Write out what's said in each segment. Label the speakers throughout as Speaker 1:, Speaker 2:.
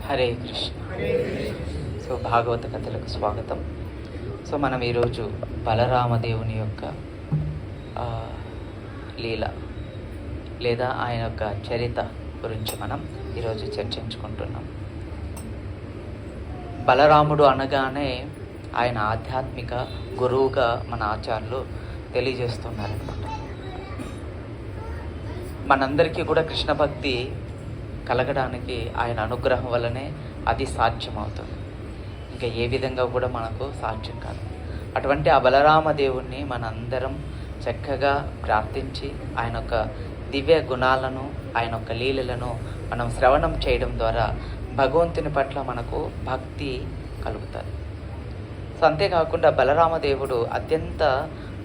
Speaker 1: Hare Krishna. So భాగవత కథలకు స్వాగతం. So మనం ఈరోజు బలరామదేవుని యొక్క లీల లేదా ఆయన యొక్క చరిత గురించి మనం ఈరోజు చర్చించుకుంటున్నాం. బలరాముడు అనగానే ఆయన ఆధ్యాత్మిక గురువుగా మన ఆచార్యులు తెలియజేస్తున్నారనమాట. మనందరికీ కూడా కృష్ణ భక్తి కలగడానికి ఆయన అనుగ్రహం వల్లనే అది సాధ్యమవుతుంది. ఇంకా ఏ విధంగా కూడా మనకు సాధ్యం కాదు. అటువంటి ఆ బలరామదేవుణ్ణి మనందరం చక్కగా ప్రార్థించి ఆయన యొక్క దివ్య గుణాలను, ఆయన యొక్క లీలలను మనం శ్రవణం చేయడం ద్వారా భగవంతుని పట్ల మనకు భక్తి కలుగుతుంది. సో అంతేకాకుండా బలరామదేవుడు అత్యంత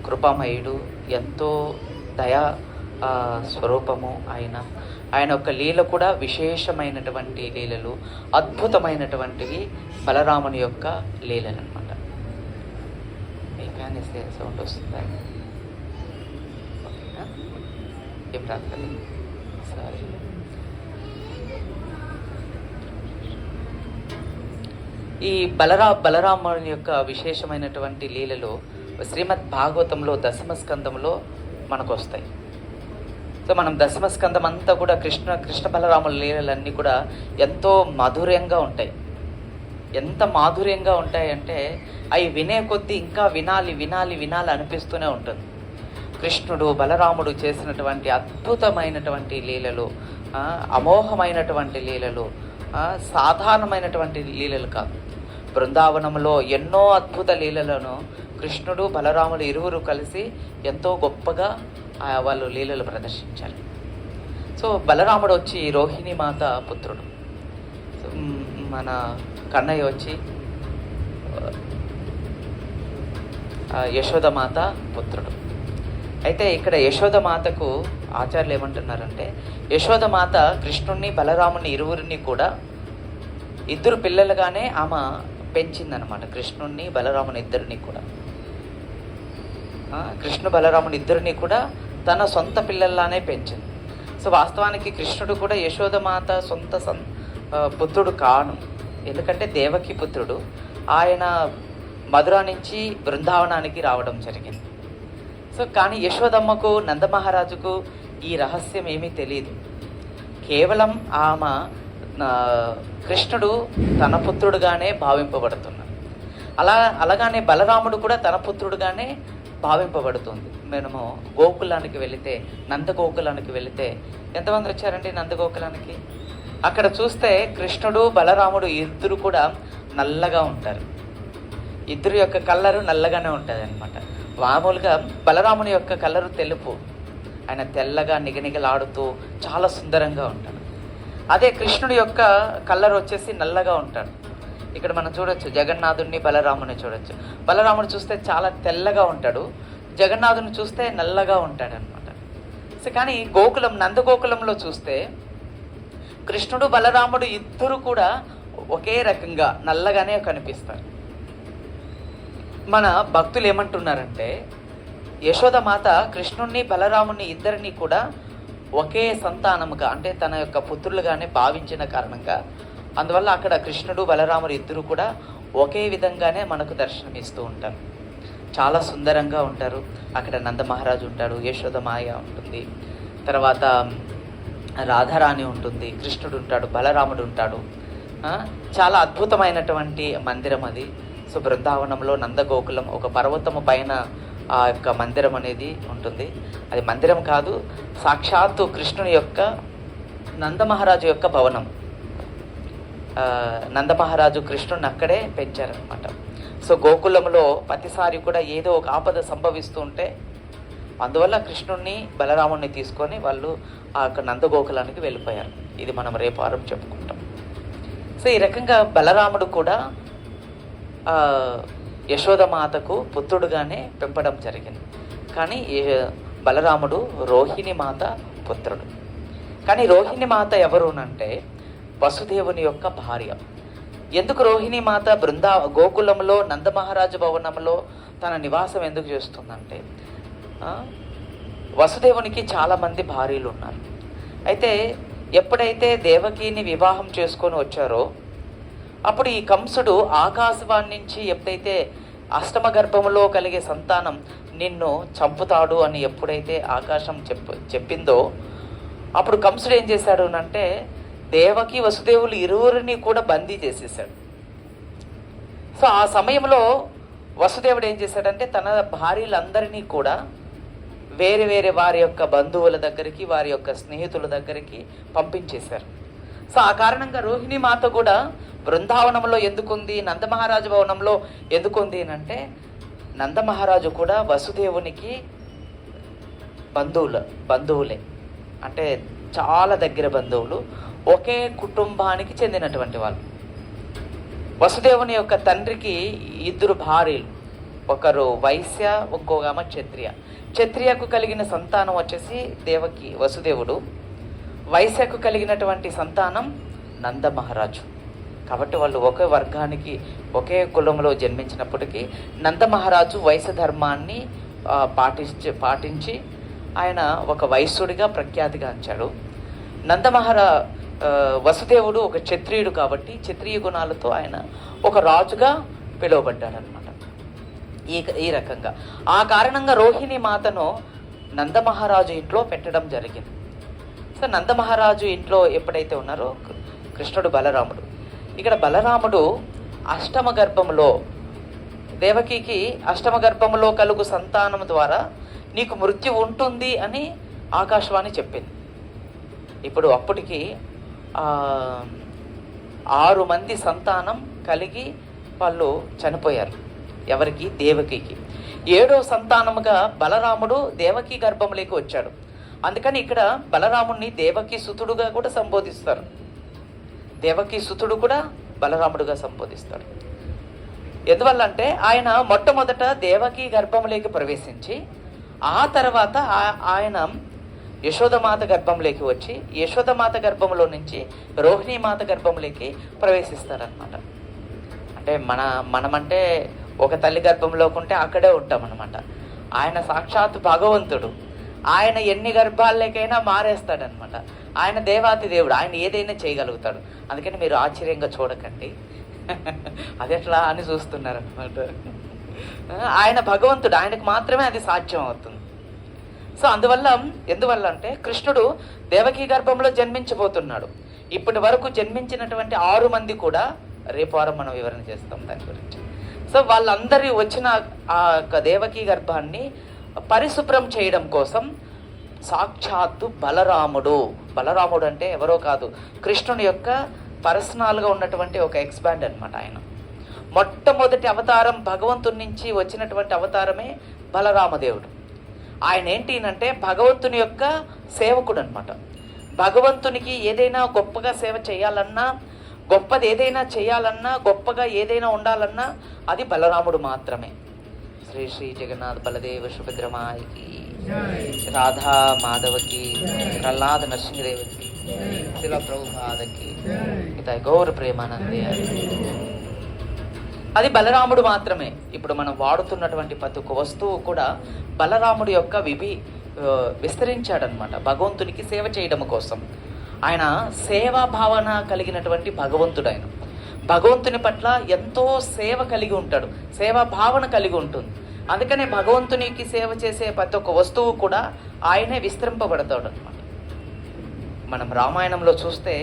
Speaker 1: కృపామయుడు, ఎంతో దయా స్వరూపము. ఆయన యొక్క లీల కూడా విశేషమైనటువంటి లీలలు, అద్భుతమైనటువంటివి బలరాముని యొక్క లీలలు అనమాట. మీ ఫ్యాన్ వేస్తే సౌండ్ వస్తుందా? ఓకేనా? ఏం రాదు కదా? సరే. ఈ బలరాముని యొక్క విశేషమైనటువంటి లీలలు శ్రీమద్ భాగవతంలో దశమ స్కందంలో మనకు వస్తాయి. సో మనం దశమ స్కందం అంతా కూడా కృష్ణ బలరాముల లీలలన్నీ కూడా ఎంతో మాధుర్యంగా ఉంటాయి. ఎంత మాధుర్యంగా ఉంటాయంటే అవి వినే కొద్దీ ఇంకా వినాలి అనిపిస్తూనే ఉంటుంది. కృష్ణుడు బలరాముడు చేసినటువంటి అద్భుతమైనటువంటి లీలలు, అమోఘమైనటువంటి లీలలు, సాధారణమైనటువంటి లీలలు కాదు. బృందావనంలో ఎన్నో అద్భుత లీలలను కృష్ణుడు బలరాములు ఇరువురు కలిసి ఎంతో గొప్పగా వాళ్ళు లీలలు ప్రదర్శించాలి. సో బలరాముడు వచ్చి రోహిణి మాత పుత్రుడు, మన కన్నయ్య వచ్చి యశోదమాత పుత్రుడు. అయితే ఇక్కడ యశోదమాతకు ఆచార్యులు ఏమంటున్నారంటే, యశోదమాత కృష్ణుణ్ణి బలరాముని ఇరువురిని కూడా ఇద్దరు పిల్లలుగానే ఆమె పెంచిందనమాట. కృష్ణుణ్ణి బలరాముని ఇద్దరిని కూడా, కృష్ణ బలరాముని ఇద్దరిని కూడా తన సొంత పిల్లల్లానే పెంచింది. సో వాస్తవానికి కృష్ణుడు కూడా యశోదమాత సొంత పుత్రుడు కాను, ఎందుకంటే దేవకి పుత్రుడు. ఆయన మధుర నుంచి బృందావనానికి రావడం జరిగింది. సో కానీ యశోదమ్మకు, నందమహారాజుకు ఈ రహస్యం ఏమీ తెలియదు. కేవలం ఆమె కృష్ణుడు తన పుత్రుడుగానే భావింపబడుతున్నాడు. అలాగానే బలరాముడు కూడా తన పుత్రుడుగానే భావింపబడుతుంది. మనము గోకులానికి వెళితే, నందగోకులానికి వెళితే ఎంతమంది వచ్చారండి నందగోకులానికి? అక్కడ చూస్తే కృష్ణుడు బలరాముడు ఇద్దరు కూడా నల్లగా ఉంటారు. ఇద్దరు యొక్క కలరు నల్లగానే ఉంటుంది అనమాట. మామూలుగా బలరాముని యొక్క కలరు తెలుపు, ఆయన తెల్లగా నిగనిగలాడుతూ చాలా సుందరంగా ఉంటాడు. అదే కృష్ణుడి యొక్క కలర్ వచ్చేసి నల్లగా ఉంటాడు. ఇక్కడ మనం చూడొచ్చు, జగన్నాథుడిని బలరాముని చూడొచ్చు. బలరాముడు చూస్తే చాలా తెల్లగా ఉంటాడు, జగన్నాథుని చూస్తే నల్లగా ఉంటాడు అనమాట. సో కానీ నందగోకులంలో చూస్తే కృష్ణుడు బలరాముడు ఇద్దరు కూడా ఒకే రకంగా నల్లగానే కనిపిస్తారు. మన భక్తులు ఏమంటున్నారంటే, యశోదమాత కృష్ణుణ్ణి బలరాముని ఇద్దరిని కూడా ఒకే సంతానముగా, అంటే తన యొక్క పుత్రులుగానే భావించిన కారణంగా, అందువల్ల అక్కడ కృష్ణుడు బలరాముడు ఇద్దరు కూడా ఒకే విధంగానే మనకు దర్శనమిస్తూ ఉంటారు. చాలా సుందరంగా ఉంటారు. అక్కడ నందమహారాజు ఉంటాడు, యశోదమాయ ఉంటుంది, తర్వాత రాధారాణి ఉంటుంది, కృష్ణుడు ఉంటాడు, బలరాముడు ఉంటాడు. చాలా అద్భుతమైనటువంటి మందిరం అది. సో బృందావనంలో నందగోకులం ఒక పర్వతము పైన ఆ యొక్క మందిరం అనేది ఉంటుంది. అది మందిరం కాదు, సాక్షాత్తు కృష్ణుని యొక్క, నందమహారాజు యొక్క భవనం. నందమహారాజు కృష్ణుడిని అక్కడే పెంచారనమాట. సో గోకులంలో ప్రతిసారి కూడా ఏదో ఒక ఆపద సంభవిస్తూ ఉంటే, అందువల్ల కృష్ణుడిని బలరాముడిని తీసుకొని వాళ్ళు ఆ యొక్క నందగోకులానికి వెళ్ళిపోయారు. ఇది మనం రేపు వారం చెప్పుకుంటాం. సో ఈ రకంగా బలరాముడు కూడా యశోదమాతకు పుత్రుడుగానే పెంపడం జరిగింది. కానీ బలరాముడు రోహిణి మాత పుత్రుడు. కానీ రోహిణి మాత ఎవరునంటే వసుదేవుని యొక్క భార్య. ఎందుకు రోహిణి మాత గోకులంలో నందమహారాజు భవనంలో తన నివాసం ఎందుకు చేస్తుందంటే, వసుదేవునికి చాలామంది భార్యలు ఉన్నారు. అయితే ఎప్పుడైతే దేవకిని వివాహం చేసుకొని వచ్చారో అప్పుడు ఈ కంసుడు ఆకాశవాణి నుంచి ఎప్పుడైతే అష్టమ గర్భములో కలిగే సంతానం నిన్ను చంపుతాడు అని ఎప్పుడైతే ఆకాశం చెప్పిందో అప్పుడు కంసుడు ఏం చేశాడు అంటే దేవకి వసుదేవులు ఇరువురిని కూడా బందీ చేసేసాడు. సో ఆ సమయంలో వసుదేవుడు ఏం చేశాడంటే తన భార్యలందరినీ కూడా వేరే వేరే వారి యొక్క బంధువుల దగ్గరికి, వారి యొక్క స్నేహితుల దగ్గరికి పంపించేశారు. సో ఆ కారణంగా రోహిణి మాత కూడా బృందావనంలో ఎందుకుంది, నందమహారాజు భవనంలో ఎందుకుంది అంటే నందమహారాజు కూడా వసుదేవునికి బంధువులే, అంటే చాలా దగ్గర బంధువులు, ఒకే కుటుంబానికి చెందినటువంటి వాళ్ళు. వసుదేవుని యొక్క తండ్రికి 2 భార్యలు, ఒకరు వైశ్య, ఇంకొక ఆమె క్షత్రియ. క్షత్రియకు కలిగిన సంతానం వచ్చేసి దేవకి వసుదేవుడు, వైశ్యకు కలిగినటువంటి సంతానం నందమహారాజు. కాబట్టి వాళ్ళు ఒకే వర్గానికి, ఒకే కులంలో జన్మించినప్పటికీ నందమహారాజు వైశ్య ధర్మాన్ని పాటించి ఆయన ఒక వైశ్యుడిగా ప్రఖ్యాతిగాంచాడు. వసుదేవుడు ఒక క్షత్రియుడు కాబట్టి క్షత్రియ గుణాలతో ఆయన ఒక రాజుగా పిలువబడ్డాడు అనమాట. ఈ రకంగా ఆ కారణంగా రోహిణి మాతను నందమహారాజు ఇంట్లో పెట్టడం జరిగింది. సో నందమహారాజు ఇంట్లో ఎప్పుడైతే ఉన్నారో కృష్ణుడు, బలరాముడు, ఇక్కడ బలరాముడు అష్టమ గర్భంలో దేవకికి అష్టమ గర్భంలో కలుగు సంతానం ద్వారా నీకు మృత్యు ఉంటుంది అని ఆకాశవాణి చెప్పింది. ఇప్పుడు అప్పటికి 6 మంది సంతానం కలిగి వాళ్ళు చనిపోయారు. ఎవరికి? దేవకికి. 7వ సంతానముగా బలరాముడు దేవకి గర్భంలోకి వచ్చాడు. అందుకని ఇక్కడ బలరాముడిని దేవకి సుతుడుగా కూడా సంబోధిస్తారు. దేవకి సుతుడు కూడా బలరాముడుగా సంబోధిస్తాడు. ఎందువల్ల అంటే ఆయన మొట్టమొదట దేవకి గర్భంలోకి ప్రవేశించి ఆ తర్వాత ఆయన యశోదమాత గర్భంలోకి వచ్చి యశోదమాత గర్భంలో నుంచి రోహిణీ మాత గర్భంలోకి ప్రవేశిస్తారనమాట. అంటే మనమంటే ఒక తల్లి గర్భంలో ఉంటే అక్కడే ఉంటామన్నమాట. ఆయన సాక్షాత్ భగవంతుడు. ఆయన ఎన్ని గర్భాలకైనా మారేస్తాడనమాట. ఆయన దేవాతి దేవుడు, ఆయన ఏదైనా చేయగలుగుతాడు. అందుకని మీరు ఆశ్చర్యంగా చూడకండి, అది ఎట్లా అని చూస్తున్నారనమాట. ఆయన భగవంతుడు, ఆయనకు మాత్రమే అది సాధ్యం అవుతుంది. సో ఎందువల్ల అంటే కృష్ణుడు దేవకీ గర్భంలో జన్మించబోతున్నాడు. ఇప్పటి వరకు జన్మించినటువంటి 6 మంది కూడా రేపు వారం మనం వివరణ చేస్తాం దాని గురించి. సో వాళ్ళందరి వచ్చిన ఆ దేవకీ గర్భాన్ని పరిశుభ్రం చేయడం కోసం సాక్షాత్తు బలరాముడు అంటే ఎవరో కాదు, కృష్ణుని యొక్క పర్సనల్గా ఉన్నటువంటి ఒక ఎక్స్పాండ్ అనమాట. ఆయన మొట్టమొదటి అవతారం భగవంతుని నుంచి వచ్చినటువంటి అవతారమే బలరామదేవుడు. ఆయన ఏంటి అంటే భగవంతుని యొక్క సేవకుడు అనమాట. భగవంతునికి ఏదైనా గొప్పగా సేవ చేయాలన్నా, గొప్పది ఏదైనా చేయాలన్నా, గొప్పగా ఏదైనా ఉండాలన్నా అది బలరాముడు మాత్రమే. శ్రీ శ్రీ జగన్నాథ్ బలదేవ సుభద్రమాయికి, రాధా మాధవకి, ప్రహ్లాద నరసింహదేవకి, శిల ప్రభుపాదకి, గౌర ప్రేమానందే. అది బలరాముడు మాత్రమే. ఇప్పుడు మనం వాడుతున్నటువంటి ప్రతి ఒక్క వస్తువు కూడా బలరాముడి యొక్క విస్తరించాడనమాట భగవంతునికి సేవ చేయడం కోసం. ఆయన సేవా భావన కలిగినటువంటి భగవంతుడు. ఆయన భగవంతుని పట్ల ఎంతో సేవ కలిగి ఉంటాడు, సేవా భావన కలిగి ఉంటుంది. అందుకనే భగవంతునికి సేవ చేసే ప్రతి ఒక్క వస్తువు కూడా ఆయనే విస్తరింపబడతాడు అనమాట. మనం రామాయణంలో చూస్తే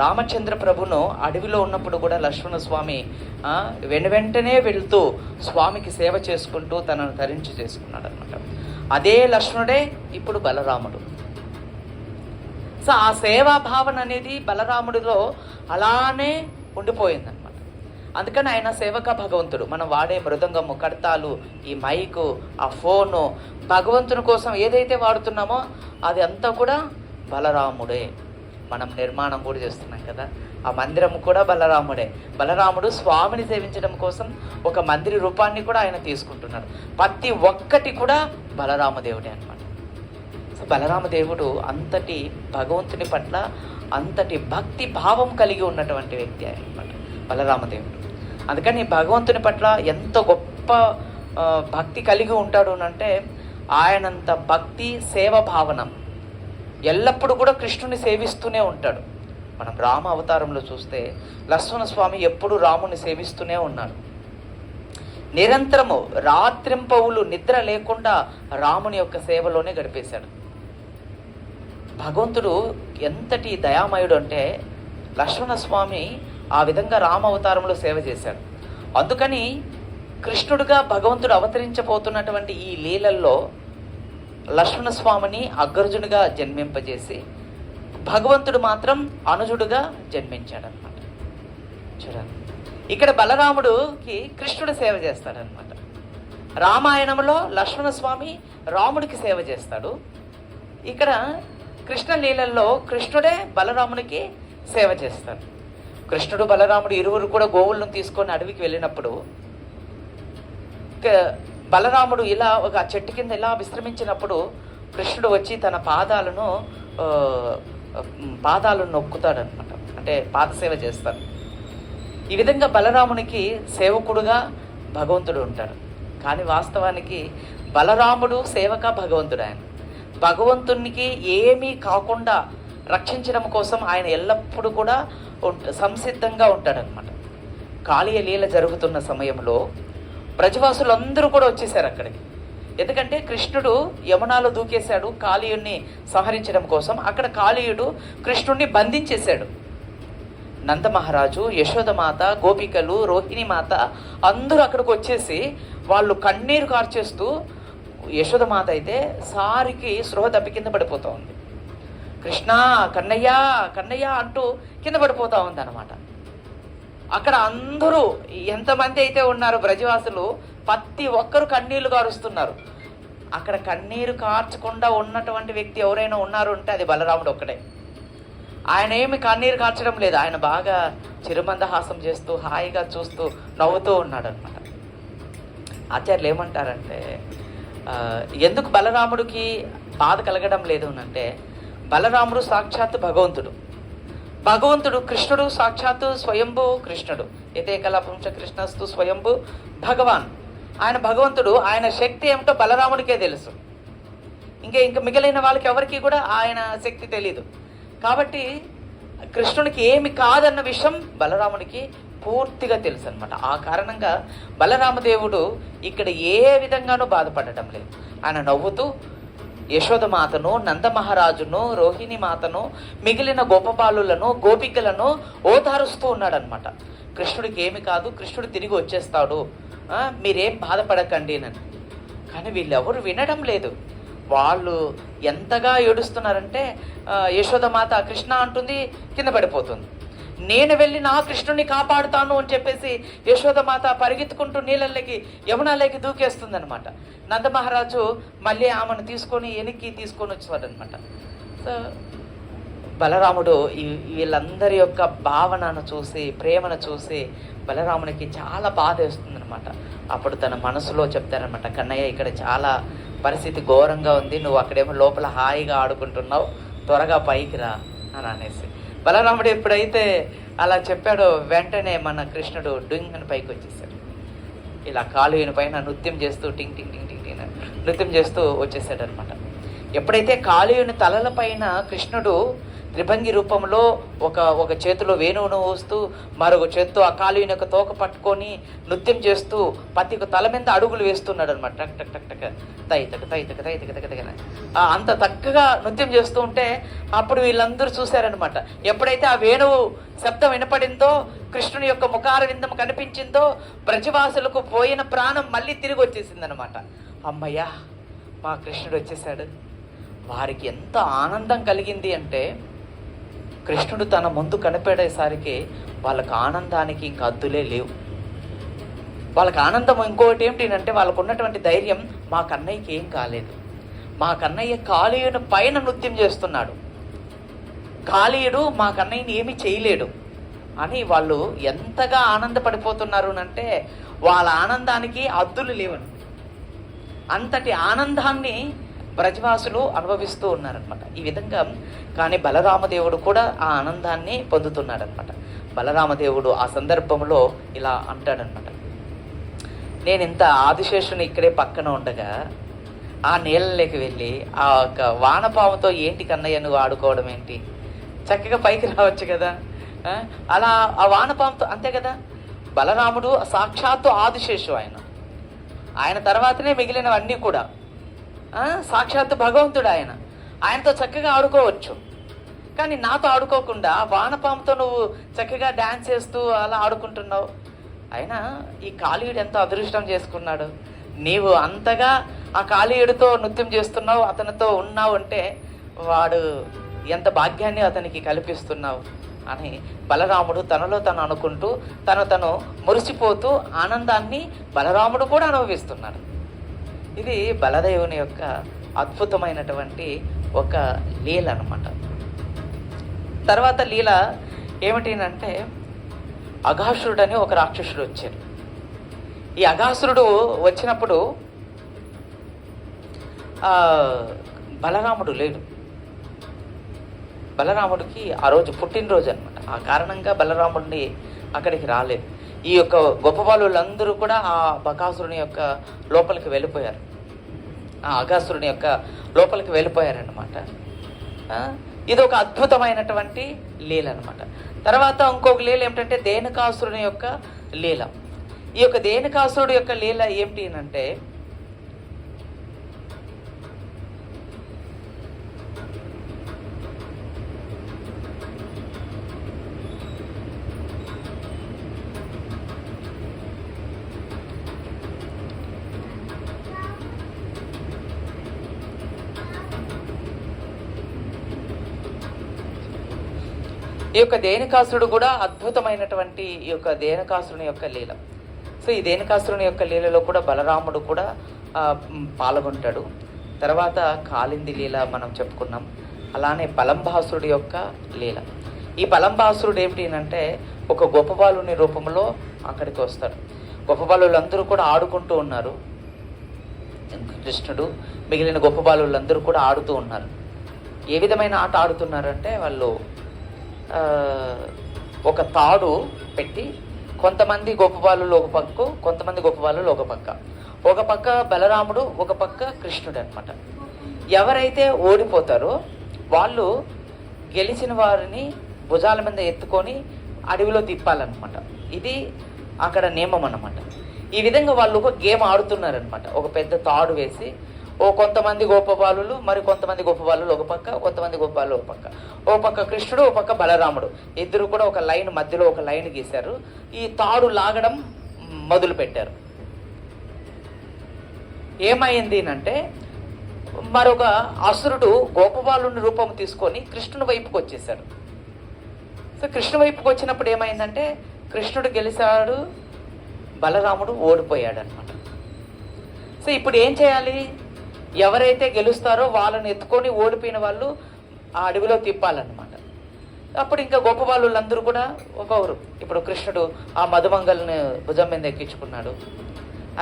Speaker 1: రామచంద్ర ప్రభును అడవిలో ఉన్నప్పుడు కూడా లక్ష్మణ స్వామి వెంటనే వెళుతూ స్వామికి సేవ చేసుకుంటూ తనను తరించి చేసుకున్నాడు అనమాట. అదే లక్ష్మణుడే ఇప్పుడు బలరాముడు. సో ఆ సేవా భావన అనేది బలరాముడిలో అలానే ఉండిపోయిందనమాట. అందుకని ఆయన సేవక భగవంతుడు. మనం వాడే మృదంగము, కడతాలు, ఈ మైకు, ఆ ఫోను, భగవంతుని కోసం ఏదైతే వాడుతున్నామో అది అంతా కూడా బలరాముడే. మనం నిర్మాణం కూడా చేస్తున్నాం కదా, ఆ మందిరం కూడా బలరాముడే. బలరాముడు స్వామిని సేవించడం కోసం ఒక మందిర రూపాన్ని కూడా ఆయన తీసుకుంటున్నాడు. ప్రతి ఒక్కటి కూడా బలరామదేవుడే అనమాట. సో బలరామదేవుడు అంతటి భగవంతుని పట్ల అంతటి భక్తి భావం కలిగి ఉన్నటువంటి వ్యక్తి ఆయన అనమాట బలరామదేవుడు. అందుకని భగవంతుని పట్ల ఎంత గొప్ప భక్తి కలిగి ఉంటాడు అంటే ఆయనంత భక్తి, సేవ భావన ఎల్లప్పుడూ కూడా కృష్ణుని సేవిస్తూనే ఉంటాడు. మనం రామ అవతారంలో చూస్తే లక్ష్మణస్వామి ఎప్పుడు రాముని సేవిస్తూనే ఉన్నాడు. నిరంతరము రాత్రింపవులు నిద్ర లేకుండా రాముని యొక్క సేవలోనే గడిపేశాడు. భగవంతుడు ఎంతటి దయామయుడు అంటే లక్ష్మణస్వామి ఆ విధంగా రామ అవతారంలో సేవ చేశాడు. అందుకని కృష్ణుడుగా భగవంతుడు అవతరించబోతున్నటువంటి ఈ లీలల్లో లక్ష్మణస్వామిని అగ్రజునిగా జన్మింపజేసి భగవంతుడు మాత్రం అనుజుడుగా జన్మించాడనమాట. చూడండి, ఇక్కడ బలరాముడికి కృష్ణుడు సేవ చేస్తాడనమాట. రామాయణంలో లక్ష్మణస్వామి రాముడికి సేవ చేస్తాడు. ఇక్కడ కృష్ణ లీలల్లో కృష్ణుడే బలరామునికి సేవ చేస్తాడు. కృష్ణుడు బలరాముడు ఇరువురు కూడా గోవులను తీసుకొని అడవికి వెళ్ళినప్పుడు బలరాముడు ఇలా ఒక చెట్టు కింద ఇలా విశ్రమించినప్పుడు కృష్ణుడు వచ్చి తన పాదాలను నొక్కుతాడనమాట. అంటే పాదసేవ చేస్తాడు. ఈ విధంగా బలరామునికి సేవకుడుగా భగవంతుడు ఉంటాడు. కానీ వాస్తవానికి బలరాముడు సేవక భగవంతుడు. ఆయన భగవంతునికి ఏమీ కాకుండా రక్షించడం కోసం ఆయన ఎల్లప్పుడూ కూడా సంసిద్ధంగా ఉంటాడనమాట. కాళీయ లీల జరుగుతున్న సమయంలో బ్రజవాసులందరూ కూడా వచ్చేసారు అక్కడికి. ఎందుకంటే కృష్ణుడు యమునాలో దూకేశాడు కాళీయుణ్ణి సంహరించడం కోసం. అక్కడ కాళీయుడు కృష్ణుడిని బంధించేశాడు. నందమహారాజు, యశోదమాత, గోపికలు, రోహిణి మాత అందరూ అక్కడికి వచ్చేసి వాళ్ళు కన్నీరు కార్చేస్తూ, యశోదమాత అయితే సారికి స్పృహ తప్పి కింద పడిపోతూ ఉంది. కృష్ణ, కన్నయ్య కన్నయ్య అంటూ కింద పడిపోతూ ఉంది అనమాట. అక్కడ అందరూ ఎంతమంది అయితే ఉన్నారు బ్రజవాసులు ప్రతి ఒక్కరు కన్నీళ్లు కారుస్తున్నారు. అక్కడ కన్నీరు కార్చకుండా ఉన్నటువంటి వ్యక్తి ఎవరైనా ఉన్నారు అంటే అది బలరాముడు ఒక్కడే. ఆయన ఏమి కన్నీరు కార్చడం లేదు. ఆయన బాగా చిరుమందహాసం చేస్తూ హాయిగా చూస్తూ నవ్వుతూ ఉన్నాడు అనమాట. ఆచార్యులు ఏమంటారంటే ఎందుకు బలరాముడికి బాధ కలగడం లేదు అంటే బలరాముడు సాక్షాత్తు భగవంతుడు కృష్ణుడు సాక్షాత్తు స్వయంభూ కృష్ణుడు. యతే కళాపుంస కృష్ణస్తు స్వయంభూ భగవాన్. ఆయన భగవంతుడు. ఆయన శక్తి ఏమిటో బలరాముడికే తెలుసు. ఇంకా మిగిలిన వాళ్ళకి ఎవరికి కూడా ఆయన శక్తి తెలీదు. కాబట్టి కృష్ణునికి ఏమి కాదన్న విషయం బలరాముడికి పూర్తిగా తెలుసు అనమాట. ఆ కారణంగా బలరామదేవుడు ఇక్కడ ఏ విధంగానూ బాధపడటం లేదు. ఆయన నవ్వుతూ యశోదమాతను, నందమహారాజును, రోహిణి మాతను, మిగిలిన గోపబాలులను, గోపికలను ఓదారుస్తూ ఉన్నాడనమాట. కృష్ణుడికి ఏమి కాదు, కృష్ణుడు తిరిగి వచ్చేస్తాడు, మీరేం బాధపడకండి అని. కానీ వీళ్ళెవరు వినడం లేదు. వాళ్ళు ఎంతగా ఏడుస్తున్నారంటే యశోదమాత కృష్ణ అంటుంది, కింద పడిపోతుంది. నేను వెళ్ళి నా కృష్ణుని కాపాడుతాను అని చెప్పేసి యశోదమాత పరిగెత్తుకుంటూ నీళ్ళలోకి యమునాలోకి దూకేస్తుంది అనమాట. నందమహారాజు మళ్ళీ ఆమెను వెనక్కి తీసుకొని వచ్చాడనమాట. సో బలరాముడు వీళ్ళందరి యొక్క భావనను చూసి, ప్రేమను చూసి బలరామునికి చాలా బాధ వేస్తుందనమాట. అప్పుడు తన మనసులో చెప్తారనమాట, కన్నయ్య ఇక్కడ చాలా పరిస్థితి ఘోరంగా ఉంది, నువ్వు అక్కడేమో లోపల హాయిగా ఆడుకుంటున్నావు, త్వరగా పైకి రా అని అనేసి. బలరాముడు ఎప్పుడైతే అలా చెప్పాడో వెంటనే మన కృష్ణుడు డింగ్ అని పైకి వచ్చేసాడు. ఇలా కాలుని పైన నృత్యం చేస్తూ టింగ్ టింగ్ టింగ్ టింగ్ టింగ్ నృత్యం చేస్తూ వచ్చేసాడు అనమాట. ఎప్పుడైతే కాళీయుని తలల పైన కృష్ణుడు త్రిభంగి రూపంలో ఒక చేతిలో వేణువును ఊస్తూ మరొక చేత్తో ఆ కాళీయుని యొక్క తోక పట్టుకొని నృత్యం చేస్తూ పతికి తల మీద అడుగులు వేస్తున్నాడు అనమాట. టక్ టక్ టక్ టక్ తైతక తైతక తైతక తగ అంత చక్కగా నృత్యం చేస్తూ ఉంటే అప్పుడు వీళ్ళందరూ చూశారనమాట. ఎప్పుడైతే ఆ వేణువు శబ్దం వినపడిందో, కృష్ణుని యొక్క ముఖార విందం కనిపించిందో, బ్రజవాసులకు పోయిన ప్రాణం మళ్ళీ తిరిగి వచ్చేసిందనమాట. అమ్మయ్యా, మా కృష్ణుడు వచ్చేసాడు. వారికి ఎంత ఆనందం కలిగింది అంటే కృష్ణుడు తన ముందు కనిపెడేసరికి వాళ్ళకి ఆనందానికి ఇంక అద్దులే లేవు. వాళ్ళకి ఆనందం ఇంకొకటి ఏమిటంటే వాళ్ళకు ఉన్నటువంటి ధైర్యం, మా కన్నయ్యకి ఏం కాలేదు, మా కన్నయ్య కాళీయుని పైన నృత్యం చేస్తున్నాడు, కాళీయుడు మా కన్నయ్యని ఏమీ చేయలేడు అని వాళ్ళు ఎంతగా ఆనందపడిపోతున్నారు అంటే వాళ్ళ ఆనందానికి అద్దులు లేవని. అంతటి ఆనందాన్ని బ్రజవాసులు అనుభవిస్తూ ఉన్నారనమాట. ఈ విధంగా కానీ బలరామదేవుడు కూడా ఆ ఆనందాన్ని పొందుతున్నాడనమాట. బలరామదేవుడు ఆ సందర్భంలో ఇలా అంటాడనమాట, నేను ఇంత ఆదిశేషుని ఇక్కడే పక్కన ఉండగా ఆ నీళ్ళలోకి వెళ్ళి ఆ యొక్క వానపాముతో ఏంటి కన్నయ్య నువ్వు ఆడుకోవడం ఏంటి, చక్కగా పైకి రావచ్చు కదా. అలా ఆ వానపాముతో అంతే కదా. బలరాముడు సాక్షాత్తు ఆదిశేషు, ఆయన తర్వాతనే మిగిలినవన్నీ కూడా సాక్షాత్తు భగవంతుడు. ఆయనతో చక్కగా ఆడుకోవచ్చు. కానీ నాతో ఆడుకోకుండా వానపాముతో నువ్వు చక్కగా డ్యాన్స్ చేస్తూ అలా ఆడుకుంటున్నావు. అయినా ఈ కాళీయుడు ఎంత అదృష్టం చేసుకున్నాడు. నీవు అంతగా ఆ కాళీయుడితో నృత్యం చేస్తున్నావు, అతనితో ఉన్నావు అంటే వాడు ఎంత భాగ్యాన్ని అతనికి కల్పిస్తున్నావు అని బలరాముడు తనలో తను అనుకుంటూ తను మురిసిపోతూ ఆనందాన్ని బలరాముడు కూడా అనుభవిస్తున్నాడు. ఇది బలదేవుని యొక్క అద్భుతమైనటువంటి ఒక లీల అన్నమాట. తర్వాత లీల ఏమిటినంటే, అఘాసురుడు అని ఒక రాక్షసుడు వచ్చారు. ఈ అఘాసురుడు వచ్చినప్పుడు బలరాముడు లేడు. బలరాముడికి ఆ రోజు పుట్టినరోజు అనమాట. ఆ కారణంగా బలరాముడిని అక్కడికి రాలేదు. ఈ యొక్క గొప్ప వాళ్ళందరూ కూడా ఆ బకాసురుని యొక్క లోపలికి వెళ్ళిపోయారు, ఆ అఘాసురుని యొక్క లోపలికి వెళ్ళిపోయారనమాట. ఇది ఒక అద్భుతమైనటువంటి లీల అనమాట. తర్వాత ఇంకొక లీల ఏమిటంటే ధేనుకాసురుని యొక్క లీల. ఈ యొక్క ధేనుకాసురుడు యొక్క లీల ఏమిటి అంటే, ఈ యొక్క ధేనుకాసురుడు కూడా అద్భుతమైనటువంటి ఈ యొక్క ధేనుకాసురుని యొక్క లీల. సో ఈ ధేనుకాసురుని యొక్క లీలలో కూడా బలరాముడు కూడా పాల్గొంటాడు. తర్వాత కాళింది లీల మనం చెప్పుకున్నాం. అలానే పలంబాసురుడి యొక్క లీల. ఈ పలంబాసురుడు ఏమిటి అంటే ఒక గొప్ప బాలుని రూపంలో అక్కడికి వస్తాడు. గొప్ప బాలులందరూ కూడా ఆడుకుంటూ ఉన్నారు. కృష్ణుడు మిగిలిన గొప్ప బాలులందరూ కూడా ఆడుతూ ఉన్నారు. ఏ విధమైన ఆట ఆడుతున్నారంటే, వాళ్ళు ఒక తాడు పెట్టి కొంతమంది గొప్ప బాలులు ఒక పక్క, కొంతమంది గొప్ప బాలులు ఒక పక్క బలరాముడు, ఒక పక్క కృష్ణుడు అనమాట. ఎవరైతే ఓడిపోతారో వాళ్ళు గెలిచిన వారిని భుజాల మీద ఎత్తుకొని అడవిలో తిప్పాలన్నమాట. ఇది అక్కడ నియమం అన్నమాట. ఈ విధంగా వాళ్ళు ఒక గేమ్ ఆడుతున్నారనమాట. ఒక పెద్ద తాడు వేసి కొంతమంది గొప్ప బాలులు, మరి కొంతమంది గొప్ప బాలులు ఒక పక్క, కొంతమంది గొప్ప బాలు ఒక పక్క కృష్ణుడు, ఒక పక్క బలరాముడు, ఇద్దరు కూడా ఒక లైన్ మధ్యలో ఒక లైన్ గీశారు. ఈ తాడు లాగడం మొదలు పెట్టారు. ఏమైంది అంటే, మరొక అసురుడు గోపబాలుని రూపం తీసుకొని కృష్ణుని వైపుకి వచ్చేసాడు. సో కృష్ణు వైపుకి వచ్చినప్పుడు ఏమైందంటే, కృష్ణుడు గెలిచాడు, బలరాముడు ఓడిపోయాడు అనమాట. సో ఇప్పుడు ఏం చేయాలి? ఎవరైతే గెలుస్తారో వాళ్ళని ఎత్తుకొని ఓడిపోయిన వాళ్ళు ఆ అడవిలో తిప్పాలన్నమాట. అప్పుడు ఇంకా గొప్ప వాళ్ళందరూ కూడా ఒకరు, ఇప్పుడు కృష్ణుడు ఆ మధుమంగల్ని భుజం మీద ఎక్కించుకున్నాడు.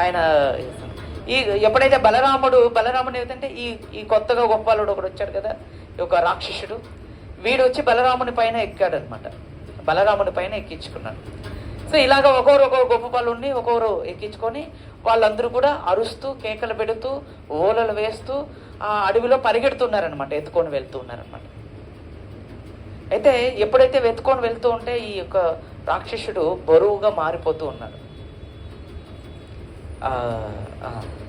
Speaker 1: ఆయన ఎప్పుడైతే బలరాముడు ఏమిటంటే ఈ కొత్తగా గొప్ప వాళ్ళు ఒకడు వచ్చాడు కదా, ఒక రాక్షసుడు, వీడు వచ్చి బలరాముని పైన ఎక్కాడు అనమాట. బలరాముని పైన ఎక్కించుకున్నాడు. సో ఇలాగ ఒక్కొక్కరు గొప్ప బాలుని ఒక్కొక్కరు ఎక్కించుకొని వాళ్ళందరూ కూడా అరుస్తూ కేకలు పెడుతూ ఓలలు వేస్తూ ఆ అడవిలో పరిగెడుతున్నారనమాట, ఎత్తుకొని వెళ్తూ ఉన్నారనమాట. అయితే ఎప్పుడైతే వెతుకొని వెళ్తూ ఉంటే ఈ యొక్క రాక్షసుడు బరువుగా మారిపోతూ ఉన్నాడు.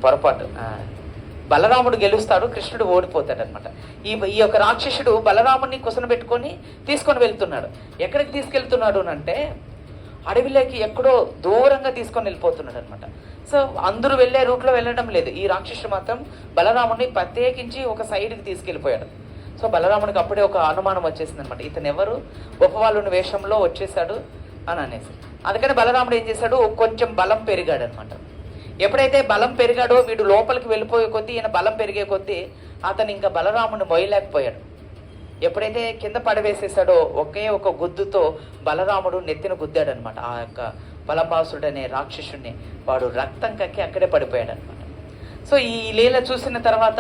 Speaker 1: పొరపాటు, బలరాముడు గెలుస్తాడు, కృష్ణుడు ఓడిపోతాడు అనమాట. ఈ యొక్క రాక్షసుడు బలరాముడిని కుసనబెట్టుకొని తీసుకొని వెళ్తున్నాడు. ఎక్కడికి తీసుకెళ్తున్నాడు అంటే, అడవిలోకి ఎక్కడో దూరంగా తీసుకొని వెళ్ళిపోతున్నాడు అనమాట. సో అందరూ వెళ్ళే రూట్లో వెళ్ళడం లేదు. ఈ రాక్షసుడు మాత్రం బలరాముడిని ప్రత్యేకించి ఒక సైడ్కి తీసుకెళ్ళిపోయాడు. సో బలరాముడికి అప్పుడే ఒక అనుమానం వచ్చేసింది అనమాట, ఇతను ఎవరు, గొప్పవాళ్ళుని వేషంలో వచ్చేసాడు అని అనేసి. అందుకని బలరాముడు ఏం చేశాడు, కొంచెం బలం పెరిగాడు అనమాట. ఎప్పుడైతే బలం పెరిగాడో, వీడు లోపలికి వెళ్ళిపోయే కొద్దీ, ఈయన బలం పెరిగే కొద్దీ అతను ఇంకా బలరాముడిని మొయ్యలేకపోయాడు. ఎప్పుడైతే కింద పడవేసేసాడో ఒకే ఒక గుద్దుతో బలరాముడు నెత్తిన గుద్దాడు అనమాట. ఆ యొక్క బలంబాసుడు అనే రాక్షసుడిని వాడు రక్తం కక్కి అక్కడే పడిపోయాడు అనమాట. సో ఈ లీల చూసిన తర్వాత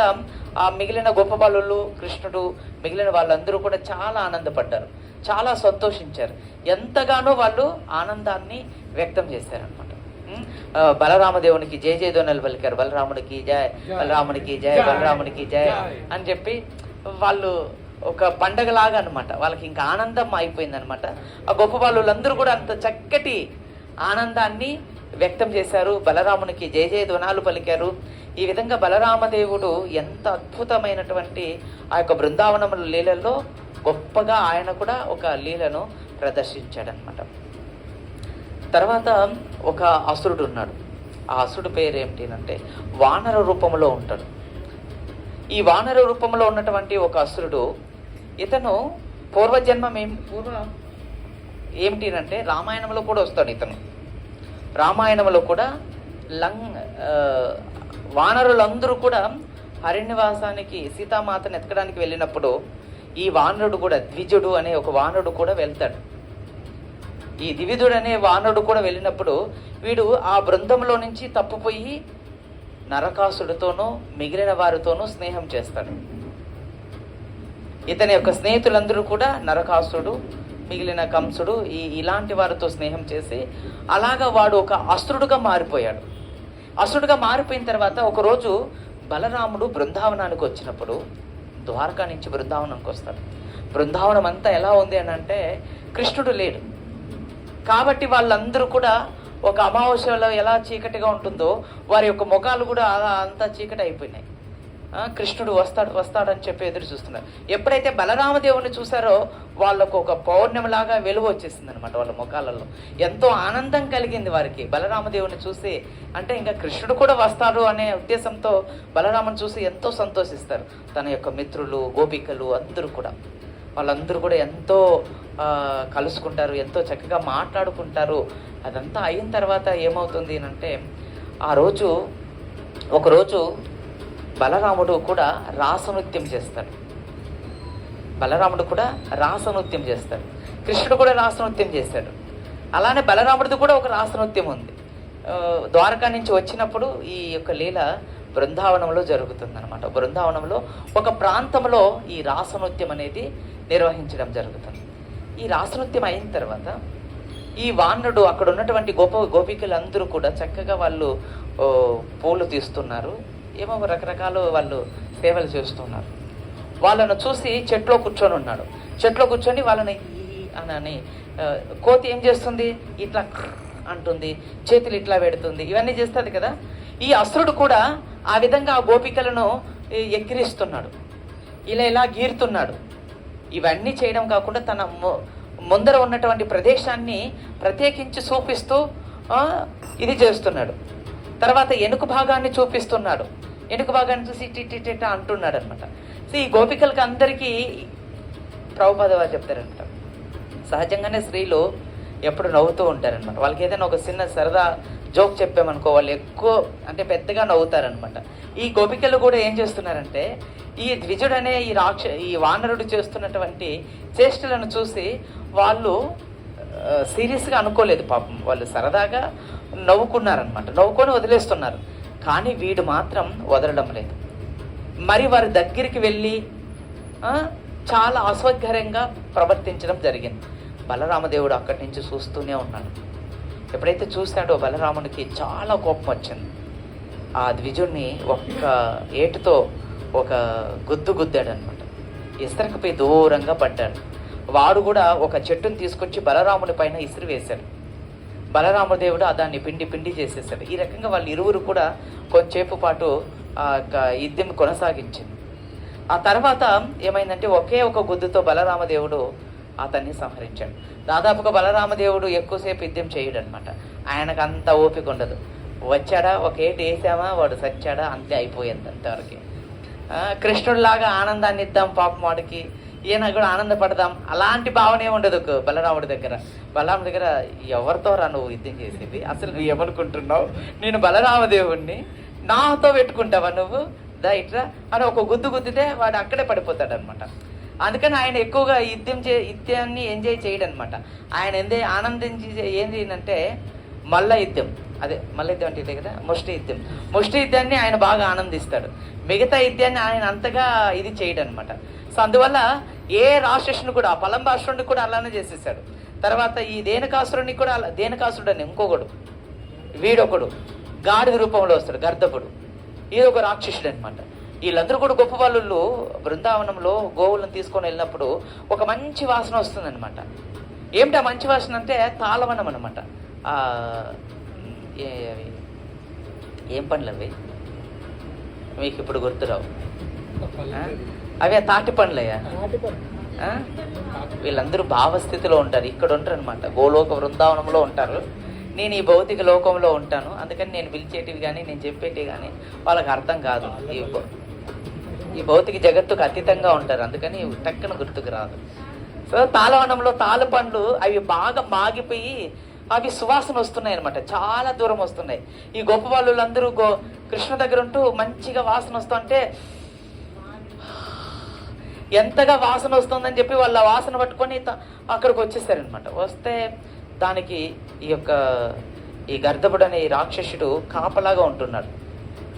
Speaker 1: ఆ మిగిలిన గొప్ప బాలులు, కృష్ణుడు, మిగిలిన వాళ్ళందరూ కూడా చాలా ఆనందపడ్డారు, చాలా సంతోషించారు. ఎంతగానో వాళ్ళు ఆనందాన్ని వ్యక్తం చేశారనమాట. బలరామదేవునికి జయ జయధ్వనులు పలికారు. బలరాముడికి జయ, బలరాముడికి జయ, బలరాముడికి జయ అని చెప్పి వాళ్ళు ఒక పండగలాగా అనమాట. వాళ్ళకి ఇంకా ఆనందం అయిపోయింది అనమాట. ఆ గొప్ప వాళ్ళందరూ కూడా అంత చక్కటి ఆనందాన్ని వ్యక్తం చేశారు, బలరామునికి జయ జయ ధ్వనాలు పలికారు. ఈ విధంగా బలరామదేవుడు ఎంత అద్భుతమైనటువంటి ఆ యొక్క బృందావనముల లీలల్లో గొప్పగా ఆయన కూడా ఒక లీలను ప్రదర్శించాడనమాట. తర్వాత ఒక అసురుడు ఉన్నాడు. ఆ అసురుడు పేరు ఏమిటి అంటే వానర రూపంలో ఉంటాడు. ఈ వానర రూపంలో ఉన్నటువంటి ఒక అసురుడు, ఇతను పూర్వజన్మం ఏమిటి అంటే రామాయణంలో కూడా వస్తాడు. ఇతను రామాయణంలో కూడా వానరులందరూ కూడా అరణ్యవాసానికి సీతామాతను ఎత్తడానికి వెళ్ళినప్పుడు ఈ వానరుడు కూడా, ద్విజుడు అనే ఒక వానరుడు కూడా వెళ్తాడు. ఈ ద్విజుడు అనే వానరుడు కూడా వెళ్ళినప్పుడు వీడు ఆ బృందంలో నుంచి తప్పుపోయి నరకాసుడితోనూ మిగిలిన వారితోనూ స్నేహం చేస్తాడు. ఇతని యొక్క స్నేహితులందరూ కూడా నరకాసుడు, మిగిలిన కంసుడు, ఇలాంటి వారితో స్నేహం చేసి అలాగా వాడు ఒక అసురుడుగా మారిపోయాడు. అసురుడుగా మారిపోయిన తర్వాత ఒకరోజు బలరాముడు బృందావనానికి వచ్చినప్పుడు, ద్వారకా నుంచి బృందావనానికి వస్తాడు. బృందావనం అంతా ఎలా ఉంది అని అంటే కృష్ణుడు లేడు. కాబట్టి వాళ్ళందరూ కూడా ఒక అమావాస్యలో ఎలా చీకటిగా ఉంటుందో వారి యొక్క ముఖాలు కూడా అంతా చీకటి అయిపోయినాయి. కృష్ణుడు వస్తాడని చెప్పి ఎదురు చూస్తున్నారు. ఎప్పుడైతే బలరామదేవుని చూసారో వాళ్ళకు ఒక పౌర్ణమిలాగా వెలుగు వచ్చేసింది అనమాట వాళ్ళ ముఖాలలో. ఎంతో ఆనందం కలిగింది వారికి బలరామదేవుని చూసి. అంటే ఇంకా కృష్ణుడు కూడా వస్తాడు అనే ఉద్దేశంతో బలరాముని చూసి ఎంతో సంతోషిస్తారు. తన యొక్క మిత్రులు, గోపికలు అందరూ కూడా, వాళ్ళందరూ కూడా ఎంతో కలుసుకుంటారు, ఎంతో చక్కగా మాట్లాడుకుంటారు. అదంతా అయిన తర్వాత ఏమవుతుంది అంటే ఒకరోజు బలరాముడు కూడా రాసనృత్యం చేస్తాడు. కృష్ణుడు కూడా రాసనృత్యం చేస్తాడు. అలానే బలరాముడిది కూడా ఒక రాసనృత్యం ఉంది. ద్వారకా నుంచి వచ్చినప్పుడు ఈ యొక్క లీల బృందావనంలో జరుగుతుంది అనమాట. బృందావనంలో ఒక ప్రాంతంలో ఈ రాసనృత్యం అనేది నిర్వహించడం జరుగుతుంది. ఈ రాసనృత్యం అయిన తర్వాత ఈ వానరుడు, అక్కడ ఉన్నటువంటి గోపికలందరూ కూడా చక్కగా వాళ్ళు పూలు తీస్తున్నారు, ఏమో రకరకాలు వాళ్ళు సేవలు చేస్తున్నారు. వాళ్ళను చూసి చెట్లో కూర్చొని వాళ్ళని అని కోతి ఏం చేస్తుంది, ఇట్లా అంటుంది, చేతులు ఇట్లా పెడుతుంది, ఇవన్నీ చేస్తుంది కదా. ఈ అసురుడు కూడా ఆ విధంగా ఆ గోపికలను ఎక్కిరిస్తున్నాడు, ఇలా గీరుతున్నాడు. ఇవన్నీ చేయడం కాకుండా తన ముందర ఉన్నటువంటి ప్రదేశాన్ని ప్రత్యేకించి చూపిస్తూ ఇది చేస్తున్నాడు. తర్వాత ఎనుక భాగాన్ని చూపిస్తున్నాడు. ఎనుక భాగాన్ని చూసి టిటిట అంటున్నాడు అనమాట. సో ఈ గోపికలకి అందరికీ ప్రభుపాద వారు చెప్తారనమాట, సహజంగానే స్త్రీలు ఎప్పుడు నవ్వుతూ ఉంటారనమాట. వాళ్ళకి ఏదైనా ఒక చిన్న సరదా జోక్ చెప్పామనుకో వాళ్ళు ఎక్కువ అంటే పెద్దగా నవ్వుతారనమాట. ఈ గోపికలు కూడా ఏం చేస్తున్నారంటే ఈ ద్విజుడు అనే ఈ వానరుడు చేస్తున్నటువంటి చేష్టలను చూసి వాళ్ళు సీరియస్గా అనుకోలేదు పాపం. వాళ్ళు సరదాగా నవ్వుకున్నారనమాట, నవ్వుకొని వదిలేస్తున్నారు. కానీ వీడు మాత్రం వదలడం లేదు. మరి వారి దగ్గరికి వెళ్ళి చాలా అసౌకర్యంగా ప్రవర్తించడం జరిగింది. బలరామదేవుడు అక్కడి నుంచి చూస్తూనే ఉన్నాడు. ఎప్పుడైతే చూశాడో బలరామునికి చాలా కోపం వచ్చింది. ఆ ద్విజుడిని ఒక్క ఏటుతో ఒక గుద్దాడు అనమాట. ఇసరకపోయి దూరంగా పడ్డాడు. వాడు కూడా ఒక చెట్టును తీసుకొచ్చి బలరాముని పైన ఇసిరి వేశాడు. బలరామదేవుడు దాన్ని పిండి చేసేసాడు. ఈ రకంగా వాళ్ళు ఇరువురు కూడా కొంచెంసేపు పాటు ఆ యొక్క యుద్ధం కొనసాగించింది. ఆ తర్వాత ఏమైందంటే ఒకే ఒక గుద్దుతో బలరామదేవుడు అతన్ని సంహరించాడు. దాదాపుగా బలరామదేవుడు ఎక్కువసేపు యుద్ధం చేయడు అనమాట. ఆయనకు అంత ఓపిక ఉండదు. వచ్చాడా, ఒక ఏటు వేసామా, వాడు సచ్చాడా, అంతే అయిపోయింది అంతవరకు. కృష్ణుడిలాగా ఆనందాన్ని ఇద్దాం పాపం వాడికి, ఈయన కూడా ఆనందపడదాం, అలాంటి భావన ఉండదు బలరాముడి దగ్గర. బలరాముడి దగ్గర ఎవరితో రా నువ్వు యుద్ధం చేసేది, అసలు నువ్వు ఏమనుకుంటున్నావు, నేను బలరామదేవుణ్ణి, నాతో పెట్టుకుంటావా నువ్వు, దా ఇట్లా అని ఒక గుద్దితే వాడు అక్కడే పడిపోతాడు అనమాట. అందుకని ఆయన ఎక్కువగా యుద్ధాన్ని ఎంజాయ్ చేయడం అనమాట. ఆయన ఆనందించి ఏంటి అంటే మల్ల యుద్ధం అంటే ఇదే కదా, ముష్టి యుద్ధాన్ని ఆయన బాగా ఆనందిస్తాడు. మిగతా యుద్ధాన్ని ఆయన అంతగా ఇది చేయడం అనమాట. సో అందువల్ల ఏ రాక్షసుని కూడా, పలంబాసురుడిని కూడా అలానే చేసేసాడు. తర్వాత ఈ దేనకాసురుడిని కూడా దేనకాసురుడు అని ఇంకొకడు, వీడొకడు గాడిద రూపంలో వస్తాడు, గర్దపుడు, ఇది ఒక రాక్షసుడు అనమాట. వీళ్ళందరూ కూడా గొప్ప వాళ్ళు బృందావనంలో గోవులను తీసుకొని వెళ్ళినప్పుడు ఒక మంచి వాసన వస్తుందన్నమాట. ఏమిటి ఆ మంచి వాసన అంటే తాళవనం అనమాట. ఏం పండ్లు అవి మీకు ఇప్పుడు గుర్తురావు? అవి తాటి పండ్లయ్యా. వీళ్ళందరూ భావస్థితిలో ఉంటారు, ఇక్కడ ఉంటారు అనమాట. గోలోక బృందావనంలో ఉంటారు, నేను ఈ భౌతిక లోకంలో ఉంటాను. అందుకని నేను పిలిచేటివి కానీ నేను చెప్పేటివి కానీ వాళ్ళకి అర్థం కాదు. ఈ భౌతిక జగత్తుకు అతీతంగా ఉంటారు, అందుకని టక్కున గుర్తుకు రాదు. సో తాళవనంలో తాళ పండ్లు అవి బాగా మాగిపోయి అవి సువాసన వస్తున్నాయి అనమాట, చాలా దూరం వస్తున్నాయి. ఈ గొప్ప వాళ్ళందరూ కృష్ణ దగ్గర ఉంటూ మంచిగా వాసన వస్తుంటే ఎంతగా వాసన వస్తుందని చెప్పి వాళ్ళ వాసన పట్టుకొని అక్కడికి వచ్చేసారనమాట. వస్తే దానికి ఈ గర్ధపుడు అనే ఈ రాక్షసుడు కాపలాగా ఉంటున్నాడు.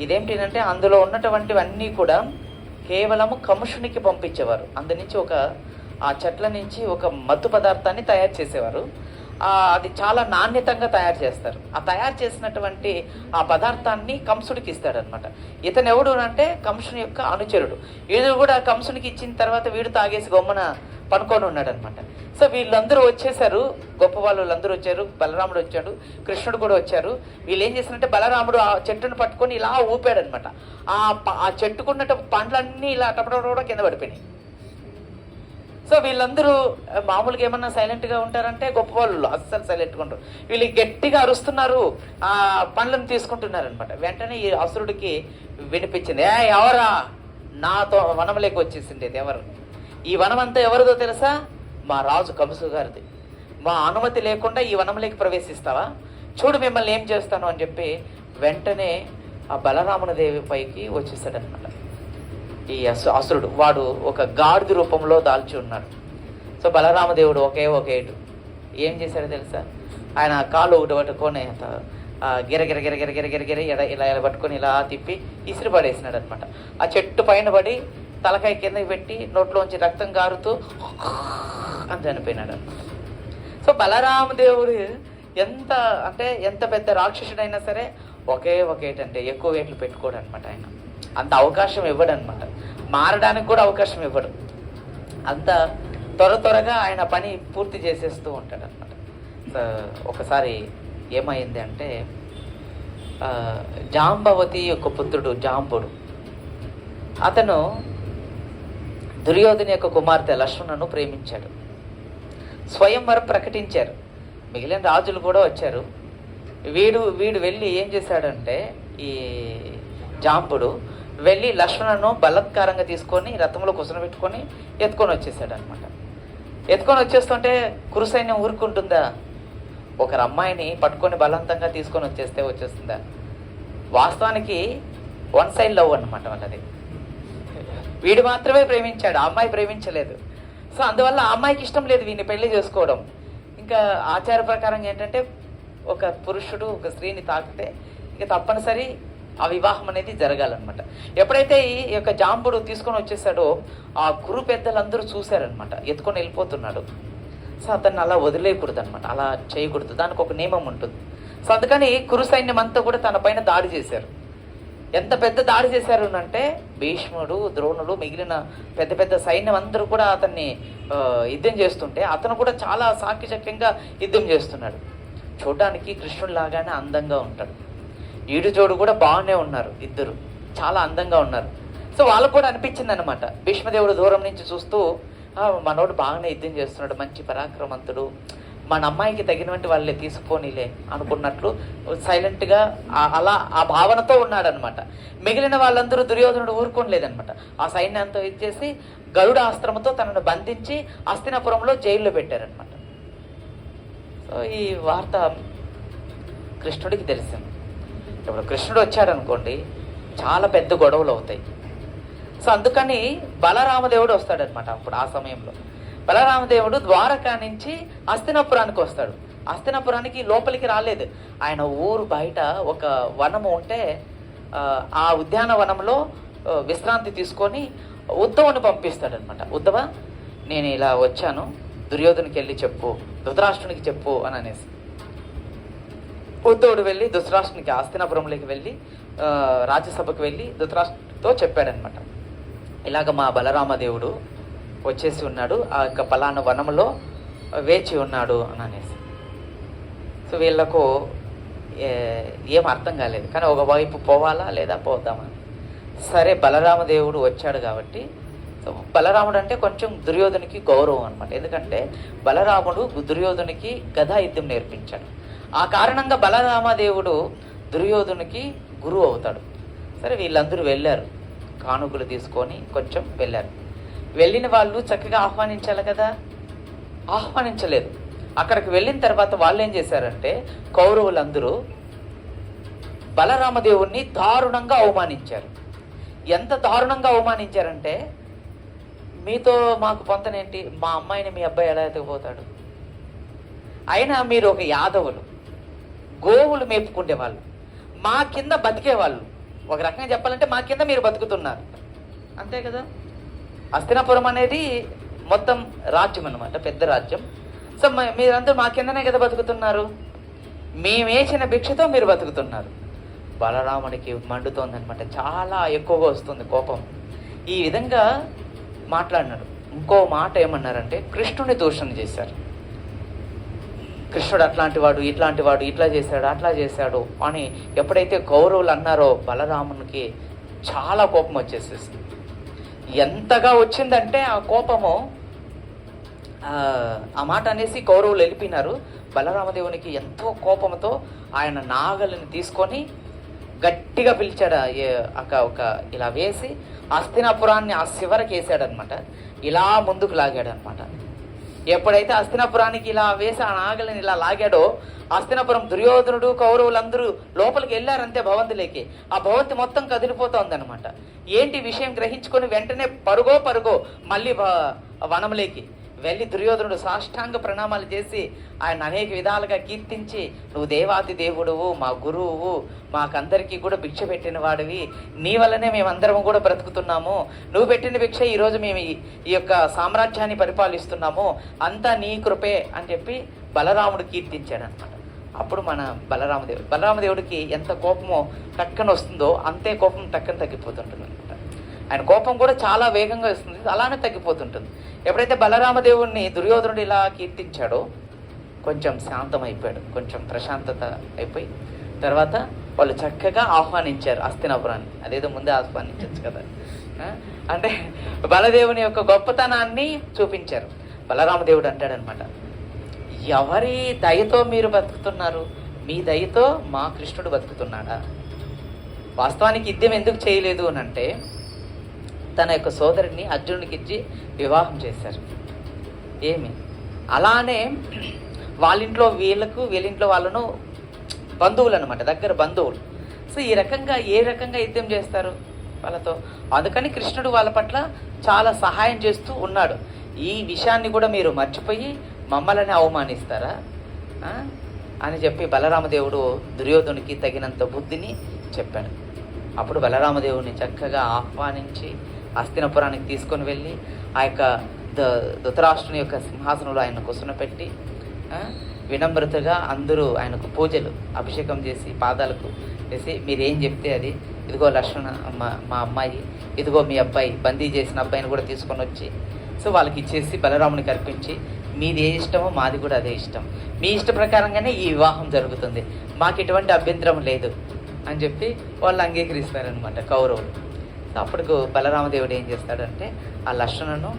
Speaker 1: ఇదేంటినంటే అందులో ఉన్నటువంటివన్నీ కూడా కేవలము కంసునికి పంపించేవారు. అందు నుంచి ఆ చెట్ల నుంచి ఒక మత్తు పదార్థాన్ని తయారు చేసేవారు. అది చాలా నాణ్యతంగా తయారు చేస్తారు. ఆ తయారు చేసినటువంటి ఆ పదార్థాన్ని కంసుడికి ఇస్తాడనమాట. ఇతను ఎవడు అంటే కంసుని యొక్క అనుచరుడు. వీడు కూడా కంసునికి ఇచ్చిన తర్వాత వీడు తాగేసి గొమ్మన పనుకొని ఉన్నాడు అనమాట. సో వీళ్ళందరూ వచ్చేసారు, గొప్ప వాళ్ళందరూ వచ్చారు. బలరాముడు వచ్చాడు, కృష్ణుడు కూడా వచ్చారు. వీళ్ళు ఏం చేశారంటే బలరాముడు ఆ చెట్టును పట్టుకొని ఇలా ఊపాడనమాట. ఆ చెట్టుకున్న పండ్లన్నీ ఇలా టపటపడ కింద పడిపోయినాయి. సో వీళ్ళందరూ మామూలుగా ఏమన్నా సైలెంట్గా ఉంటారంటే గొప్ప వాళ్ళు అస్సలు సైలెంట్గా ఉంటారు. వీళ్ళు గట్టిగా అరుస్తున్నారు, ఆ పండ్లను తీసుకుంటున్నారు అనమాట. వెంటనే ఈ అసురుడికి వినిపించింది, ఎవరా నాతో వనంలోకి వచ్చేసింది ఎవరు? ఈ వనం అంతా ఎవరిదో తెలుసా? మా రాజు కంసు గారిది. మా అనుమతి లేకుండా ఈ వనంలోకి ప్రవేశిస్తావా? చూడు మిమ్మల్ని ఏం చేస్తాను అని చెప్పి వెంటనే ఆ బలరాముని దేవి పైకి వచ్చేసాడనమాట. ఈ అసురుడు వాడు ఒక గాడిద రూపంలో దాల్చి ఉన్నాడు. సో బలరామదేవుడు ఒకేటు ఏం చేశాడో తెలుసా? ఆయన కాలు ఒకటి పట్టుకొని గిరగిర గిరగిర గిరగిర గిర ఇలా పట్టుకొని ఇలా తిప్పి ఇసిరి పడేసినాడు అనమాట. ఆ చెట్టు పైన పడి తలకాయ కిందకి పెట్టి నోట్లోంచి రక్తం గారుతూ అని చనిపోయినాడు అనమాట. సో బలరామదేవుడు ఎంత పెద్ద రాక్షసుడైనా సరే ఒకేటంటే ఎక్కువ వేట్లు పెట్టుకోడు అనమాట. ఆయన అంత అవకాశం ఇవ్వడు అనమాట, మారడానికి కూడా అవకాశం ఇవ్వడు. అంత త్వరగా ఆయన పని పూర్తి చేసేస్తూ ఉంటాడు అనమాట. ఒకసారి ఏమైంది అంటే జాంబవతి యొక్క పుత్రుడు జాంబుడు, అతను దుర్యోధన యొక్క కుమార్తె లక్ష్మణను ప్రేమించాడు. స్వయంవరం ప్రకటించారు, మిగిలిన రాజులు కూడా వచ్చారు. వీడు వెళ్ళి ఏం చేశాడంటే ఈ జాంబుడు వెళ్ళి లక్ష్మణను బలత్కారంగా తీసుకొని రథంలో కూర్చోబెట్టుకొని ఎత్తుకొని వచ్చేసాడు అనమాట. ఎత్తుకొని వచ్చేస్తుంటే కురు సైన్యం ఊరుకుంటుందా? ఒకరు అమ్మాయిని పట్టుకొని బలవంతంగా తీసుకొని వచ్చేస్తుందా? వాస్తవానికి వన్ సైడ్ లవ్ అనమాట వాళ్ళది. వీడు మాత్రమే ప్రేమించాడు, ఆ అమ్మాయి ప్రేమించలేదు. సో అందువల్ల ఆ అమ్మాయికి ఇష్టం లేదు వీడిని పెళ్లి చేసుకోవడం. ఇంకా ఆచార ప్రకారం ఏంటంటే ఒక పురుషుడు ఒక స్త్రీని తాకితే ఇక తప్పనిసరి ఆ వివాహం అనేది జరగాలన్నమాట. ఎప్పుడైతే ఈ యొక్క జాంబుడు తీసుకొని వచ్చేసాడో ఆ కురు పెద్దలందరూ చూశారనమాట, ఎత్తుకొని వెళ్ళిపోతున్నాడు. సో అతన్ని అలా వదిలేయకూడదు అనమాట, అలా చేయకూడదు, దానికి ఒక నియమం ఉంటుంది. సో అందుకని కురు సైన్యం అంతా కూడా తన పైన దాడి చేశారు. ఎంత పెద్ద దాడి చేశారు అంటే భీష్ముడు, ద్రోణుడు, మిగిలిన పెద్ద సైన్యం అందరూ కూడా అతన్ని యుద్ధం చేస్తుంటే అతను కూడా చాలా సాక్షిచక్యంగా యుద్ధం చేస్తున్నాడు. చూడడానికి కృష్ణుడు లాగానే అందంగా ఉంటాడు. ఈడు జోడు కూడా బాగానే ఉన్నారు, ఇద్దరు చాలా అందంగా ఉన్నారు. సో వాళ్ళకు కూడా అనిపించింది అనమాట. భీష్మదేవుడు దూరం నుంచి చూస్తూ మనోడు బాగానే యుద్ధం చేస్తున్నాడు, మంచి పరాక్రమంతుడు, మన అమ్మాయికి తగినటువంటి వాళ్ళే తీసుకుపోనీలే అనుకున్నట్లు సైలెంట్గా అలా ఆ భావనతో ఉన్నాడనమాట. మిగిలిన వాళ్ళందరూ దుర్యోధనుడు ఊరుకోలేదనమాట. ఆ సైన్యంతో ఇచ్చేసి గరుడ అస్త్రంతో తనను బంధించి హస్తినాపురంలో జైల్లో పెట్టారనమాట. సో ఈ వార్త కృష్ణుడికి తెలిసింది. ఇప్పుడు కృష్ణుడు వచ్చాడనుకోండి చాలా పెద్ద గొడవలు అవుతాయి. సో అందుకని బలరామదేవుడు వస్తాడనమాట. అప్పుడు ఆ సమయంలో బలరామదేవుడు ద్వారకా నుంచి హస్తినాపురానికి వస్తాడు. హస్తినాపురానికి లోపలికి రాలేదు, ఆయన ఊరు బయట ఒక వనము ఉంటే ఆ ఉద్యానవనంలో విశ్రాంతి తీసుకొని ఉద్ధవుని పంపిస్తాడనమాట. ఉద్ధవ, నేను ఇలా వచ్చాను, దుర్యోధనికి వెళ్ళి చెప్పు, ధృతరాష్ట్రునికి చెప్పు అని అనేసి. ఉద్ధవుడు వెళ్ళి ధృతరాష్ట్రునికి హస్తినాపురంలోకి వెళ్ళి రాజ్యసభకు వెళ్ళి ధృతరాష్ట్రుడితో చెప్పాడనమాట, ఇలాగ మా బలరామదేవుడు వచ్చేసి ఉన్నాడు, ఆ యొక్క పలానా వనంలో వేచి ఉన్నాడు అని అనేసి. సో వీళ్ళకు ఏం అర్థం కాలేదు, కానీ ఒకవైపు పోవాలా లేదా పోద్దామని. సరే బలరామదేవుడు వచ్చాడు కాబట్టి, బలరాముడు అంటే కొంచెం దుర్యోధనికి గౌరవం అనమాట, ఎందుకంటే బలరాముడు దుర్యోధనికి గదా యుద్ధం నేర్పించాడు. ఆ కారణంగా బలరామదేవుడు దుర్యోధనికి గురువు అవుతాడు. సరే వీళ్ళందరూ వెళ్ళారు, కానుకలు తీసుకొని కొంచెం వెళ్ళారు. వెళ్ళిన వాళ్ళు చక్కగా ఆహ్వానించాలి కదా, ఆహ్వానించలేదు. అక్కడికి వెళ్ళిన తర్వాత వాళ్ళు ఏం చేశారంటే కౌరవులందరూ బలరామదేవుణ్ణి దారుణంగా అవమానించారు. ఎంత దారుణంగా అవమానించారంటే, మీతో మాకు పొంతనేంటి, మా అమ్మాయిని మీ అబ్బాయి ఎలా ఎత్తుకుపోతాడు, అయినా మీరు ఒక యాదవులు, గోవులు మేపుకుంటే వాళ్ళు, మా కింద బతికేవాళ్ళు, ఒక రకంగా చెప్పాలంటే మా కింద మీరు బతుకుతున్నారు, అంతే కదా. హస్తినాపురం అనేది మొత్తం రాజ్యం అనమాట, పెద్ద రాజ్యం. సో మీరందరూ మా కిందనే కదా బతుకుతున్నారు, మేమేసిన భిక్షతో మీరు బతుకుతున్నారు. బలరాముడికి మండుతోందనమాట, చాలా ఎక్కువగా వస్తుంది కోపం. ఈ విధంగా మాట్లాడినాడు. ఇంకో మాట ఏమన్నారంటే కృష్ణుని దూషణ చేశారు. కృష్ణుడు అట్లాంటి వాడు, ఇట్లాంటి వాడు, ఇట్లా చేశాడు, అట్లా చేశాడు అని ఎప్పుడైతే కౌరవులు అన్నారో బలరామునికి చాలా కోపం వచ్చేసేసింది. ఎంతగా వచ్చిందంటే ఆ కోపము, ఆ మాట అనేసి కౌరవులు వెళ్ళిపోయినారు. బలరామదేవునికి ఎంతో కోపంతో ఆయన నాగలిని తీసుకొని గట్టిగా పిలిచాడు, ఒక ఇలా వేసి హస్తినాపురాన్ని ఆ శివరికి వేసాడనమాట, ఇలా ముందుకు లాగాడు అనమాట. ఎప్పుడైతే హస్తినాపురానికి ఇలా వేసి ఆ నాగలిని ఇలా లాగాడో, హస్తినాపురం దుర్యోధనుడు కౌరవులందరూ లోపలికి వెళ్ళారంతే భవంతిలోకి. ఆ భవంతి మొత్తం కదిలిపోతోంది అనమాట. ఏంటి విషయం గ్రహించుకొని వెంటనే పరుగో మళ్ళీ వనంలోకి వెళ్ళి దుర్యోధనుడు సాష్టాంగ ప్రణామాలు చేసి ఆయన అనేక విధాలుగా కీర్తించి, నువ్వు దేవాతి దేవుడువు, మా గురువు, మాకందరికీ కూడా భిక్ష పెట్టిన వాడివి, నీ వల్లనే మేమందరం కూడా బ్రతుకుతున్నాము, నువ్వు పెట్టిన భిక్ష ఈరోజు మేము ఈ యొక్క సామ్రాజ్యాన్ని పరిపాలిస్తున్నాము, అంతా నీ కృపే అని చెప్పి బలరాముడు కీర్తించాడు అనమాట. అప్పుడు మన బలరామదేవుడికి ఎంత కోపమో టక్కన వస్తుందో అంతే కోపం టక్కన తగ్గిపోతుంటుంది అనమాట. ఆయన కోపం కూడా చాలా వేగంగా వస్తుంది, అలానే తగ్గిపోతుంటుంది. ఎప్పుడైతే బలరామదేవుడిని దుర్యోధనుడు ఇలా కీర్తించాడో కొంచెం శాంతం అయిపోయాడు, కొంచెం ప్రశాంతత అయిపోయి తర్వాత వాళ్ళు చక్కగా ఆహ్వానించారు హస్తినాపురాన్ని. అదేదో ముందే ఆహ్వానించచ్చు కదా, అంటే బలదేవుని యొక్క గొప్పతనాన్ని చూపించారు. బలరామదేవుడు అంటాడనమాట, ఎవరి దయతో మీరు బతుకుతున్నారు, మీ దయతో మా కృష్ణుడు బతుకుతున్నాడా? వాస్తవానికి యుద్ధం ఎందుకు చేయలేదు అని అంటే, తన యొక్క సోదరుడిని అర్జునుడికి ఇచ్చి వివాహం చేశారు. ఏమి అలానే వాళ్ళింట్లో వీళ్ళింట్లో వాళ్ళను బంధువులు అనమాట, దగ్గర బంధువులు. సో ఈ రకంగా ఏ రకంగా యుద్ధం చేస్తారు వాళ్ళతో? అందుకని కృష్ణుడు వాళ్ళ పట్ల చాలా సహాయం చేస్తూ ఉన్నాడు. ఈ విషయాన్ని కూడా మీరు మర్చిపోయి మమ్మల్ని అవమానిస్తారా అని చెప్పి బలరామదేవుడు దుర్యోధనునికి తగినంత బుద్ధిని చెప్పాడు. అప్పుడు బలరామదేవుని చక్కగా ఆహ్వానించి హస్తినాపురానికి తీసుకొని వెళ్ళి ఆ యొక్క ధృతరాష్ట్రుని యొక్క సింహాసనంలో ఆయన కూర్చునపెట్టి వినమ్రతగా అందరూ ఆయనకు పూజలు అభిషేకం చేసి పాదాలకు చేసి, మీరేం చెప్తే అది, ఇదిగో లక్ష్మణ మా అమ్మాయి, ఇదిగో మీ అబ్బాయి, బందీ చేసిన అబ్బాయిని కూడా తీసుకొని వచ్చి సో వాళ్ళకి ఇచ్చేసి బలరామునికి అర్పించి, మీది ఏ ఇష్టమో మాది కూడా అదే ఇష్టం, మీ ఇష్ట ప్రకారంగానే ఈ వివాహం జరుగుతుంది, మాకు ఎటువంటి అభ్యంతరం లేదు అని చెప్పి వాళ్ళు అంగీకరిస్తారనమాట కౌరవులు. అప్పుడు బలరామదేవుడు ఏం చేస్తాడంటే ఆ లక్ష్మణను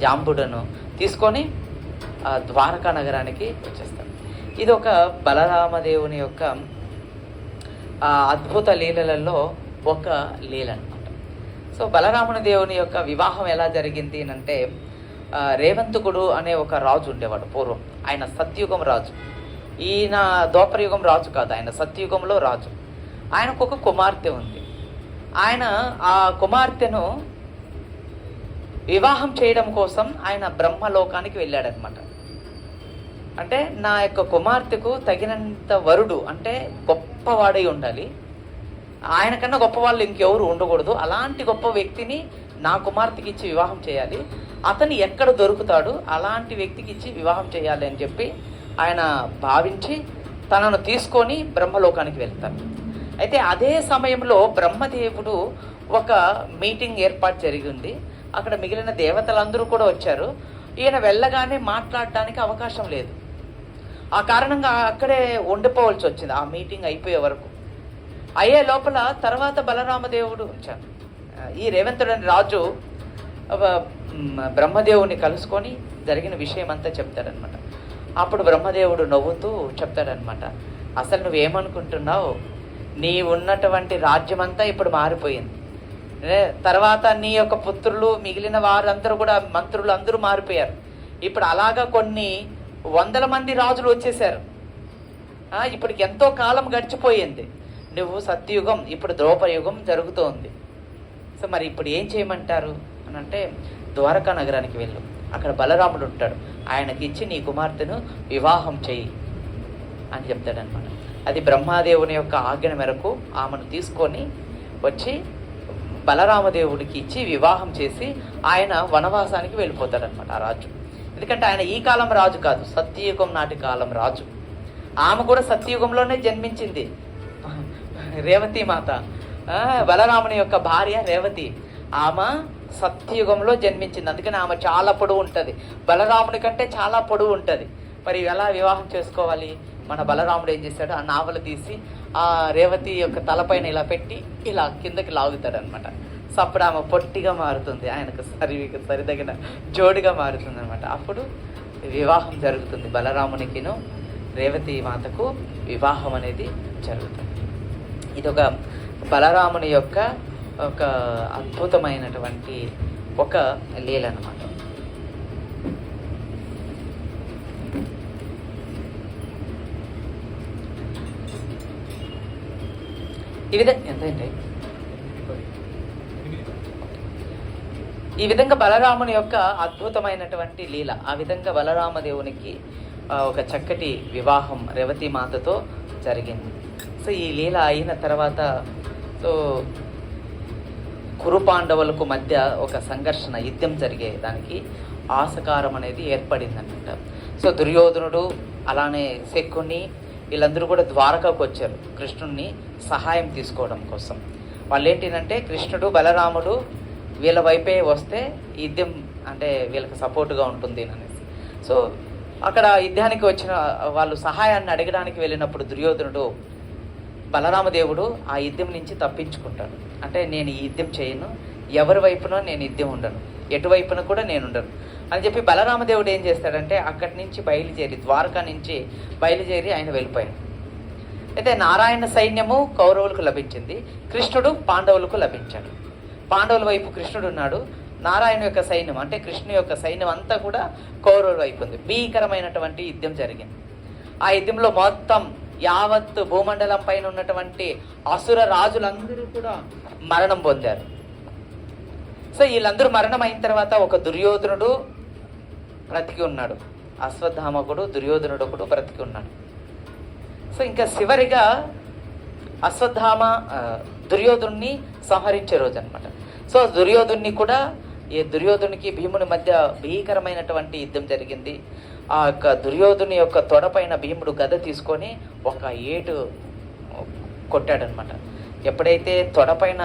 Speaker 1: జాంబుడను తీసుకొని ద్వారకా నగరానికి వచ్చేస్తాడు. ఇది ఒక బలరామదేవుని యొక్క అద్భుత లీలలలో ఒక లీల అనమాట. సో బలరాముని దేవుని యొక్క వివాహం ఎలా జరిగింది అంటే, రేవంతుకుడు అనే ఒక రాజు ఉండేవాడు పూర్వం. ఆయన సత్యుగం రాజు, ఈయన ద్వాపరయుగం రాజు కాదు, ఆయన సత్యుగంలో రాజు. ఆయనకు ఒక కుమార్తె ఉంది. ఆయన ఆ కుమార్తెను వివాహం చేయడం కోసం ఆయన బ్రహ్మలోకానికి వెళ్ళాడనమాట. అంటే నా యొక్క కుమార్తెకు తగినంత వరుడు అంటే గొప్పవాడై ఉండాలి, ఆయన కన్నా గొప్ప వాళ్ళు ఇంకెవరు ఉండకూడదు, అలాంటి గొప్ప వ్యక్తిని నా కుమార్తెకి ఇచ్చి వివాహం చేయాలి, అతను ఎక్కడ దొరుకుతాడు అలాంటి వ్యక్తికి ఇచ్చి వివాహం చేయాలి అని చెప్పి ఆయన భావించి తనను తీసుకొని బ్రహ్మలోకానికి వెళ్తారు. అయితే అదే సమయంలో బ్రహ్మదేవుడు ఒక మీటింగ్ ఏర్పాటు జరిగింది. అక్కడ మిగిలిన దేవతలందరూ కూడా వచ్చారు. ఈయన వెళ్ళగానే మాట్లాడడానికి అవకాశం లేదు. ఆ కారణంగా అక్కడే ఉండిపోవాల్సి వచ్చింది ఆ మీటింగ్ అయిపోయే వరకు. అయ్యే లోపల తర్వాత బలరామదేవుడు వచ్చాను. ఈ రేవంతుడు అనే రాజు బ్రహ్మదేవుని కలుసుకొని జరిగిన విషయం అంతా చెప్తాడనమాట. అప్పుడు బ్రహ్మదేవుడు నవ్వుతూ చెప్తాడనమాట, అసలు నువ్వేమనుకుంటున్నావు, నీ ఉన్నటువంటి రాజ్యమంతా ఇప్పుడు మారిపోయింది. తర్వాత నీ యొక్క పుత్రులు మిగిలిన వారందరూ కూడా మంత్రులు అందరూ మారిపోయారు. ఇప్పుడు అలాగా కొన్ని 100 మంది రాజులు వచ్చేసారు. ఇప్పటికి ఎంతో కాలం గడిచిపోయింది. నువ్వు సత్యయుగం, ఇప్పుడు ద్రౌపయుగం జరుగుతోంది. సో మరి ఇప్పుడు ఏం చేయమంటారు అని అంటే, ద్వారకా నగరానికి వెళ్ళు, అక్కడ బలరాముడు ఉంటాడు, ఆయనకి ఇచ్చి నీ కుమార్తెను వివాహం చెయ్యి అని చెప్తాడనమాట. అది బ్రహ్మాదేవుని యొక్క ఆజ్ఞ మేరకు ఆమెను తీసుకొని వచ్చి బలరామదేవుడికి ఇచ్చి వివాహం చేసి ఆయన వనవాసానికి వెళ్ళిపోతాడనమాట ఆ రాజు. ఎందుకంటే ఆయన ఈ కాలం రాజు కాదు, సత్యయుగం నాటి కాలం రాజు. ఆమె కూడా సత్యయుగంలోనే జన్మించింది, రేవతి మాత. బలరాముని యొక్క భార్య రేవతి, ఆమె సత్యయుగంలో జన్మించింది. అందుకని ఆమె చాలా పొడవు ఉంటుంది, బలరాముని కంటే చాలా పొడవు ఉంటుంది. మరి ఎలా వివాహం చేసుకోవాలి? మన బలరాముడు ఏం చేశాడు, ఆ నావలు తీసి ఆ రేవతి యొక్క తలపైన ఇలా పెట్టి ఇలా కిందకి లాగుతాడు అనమాట. సో అప్పుడు ఆమె పొట్టిగా మారుతుంది, ఆయనకు సరిదగిన జోడిగా మారుతుంది అనమాట. అప్పుడు వివాహం జరుగుతుంది, బలరామునికిను రేవతి మాతకు వివాహం అనేది జరుగుతుంది. ఇది ఒక బలరాముని యొక్క ఒక అద్భుతమైనటువంటి ఒక లీల అన్నమాట. ఈ విధంగా బలరాముని యొక్క అద్భుతమైనటువంటి లీల, ఆ విధంగా బలరామదేవునికి ఒక చక్కటి వివాహం రేవతి మాతతో జరిగింది. సో ఈ లీల అయిన తర్వాత సో కురు పాండవులకు మధ్య ఒక సంఘర్షణ, యుద్ధం జరిగే దానికి ఆసకారం అనేది ఏర్పడిందన్నమాట. సో దుర్యోధనుడు అలానే శకుని వీళ్ళందరూ కూడా ద్వారకాకు వచ్చారు కృష్ణుడిని సహాయం తీసుకోవడం కోసం. వాళ్ళు ఏంటంటే, కృష్ణుడు బలరాముడు వీళ్ళ వైపే వస్తే యుద్ధం అంటే వీళ్ళకి సపోర్టుగా ఉంటుంది అనేసి. సో అక్కడ యుద్ధానికి వచ్చిన వాళ్ళు సహాయాన్ని అడగడానికి వెళ్ళినప్పుడు దుర్యోధనుడు బలరామదేవుడు ఆ యుద్ధం నుంచి తప్పించుకుంటాడు. అంటే నేను ఈ యుద్ధం చేయను, ఎవరి వైపునో నేను యుద్ధం ఉండను, ఎటువైపున కూడా నేను ఉండను అని చెప్పి బలరామదేవుడు ఏం చేస్తాడంటే అక్కడి నుంచి బయలుదేరి, ద్వారకా నుంచి బయలుదేరి ఆయన వెళ్ళిపోయాడు. అయితే నారాయణ సైన్యము కౌరవులకు లభించింది, కృష్ణుడు పాండవులకు లభించాడు. పాండవుల వైపు కృష్ణుడు ఉన్నాడు, నారాయణ యొక్క సైన్యం అంటే కృష్ణు యొక్క సైన్యం అంతా కూడా కౌరవుల వైపు ఉంది. భీకరమైనటువంటి యుద్ధం జరిగింది. ఆ యుద్ధంలో మొత్తం యావత్ భూమండలం పైన ఉన్నటువంటి అసుర రాజులందరూ కూడా మరణం పొందారు. సో వీళ్ళందరూ మరణం అయిన తర్వాత ఒక దుర్యోధనుడు బ్రతికి ఉన్నాడు, అశ్వత్థామకుడు దుర్యోధనుడు ఒకడు బ్రతికి ఉన్నాడు. సో ఇంకా చివరిగా అశ్వత్థామ దుర్యోధుని సంహరించే రోజు అనమాట. సో దుర్యోధుని కూడా, ఈ దుర్యోధునికి భీముని మధ్య భీకరమైనటువంటి యుద్ధం జరిగింది. ఆ యొక్క దుర్యోధుని యొక్క తొడపైన భీముడు గద తీసుకొని ఒక ఏటు కొట్టాడనమాట. ఎప్పుడైతే తొడపైన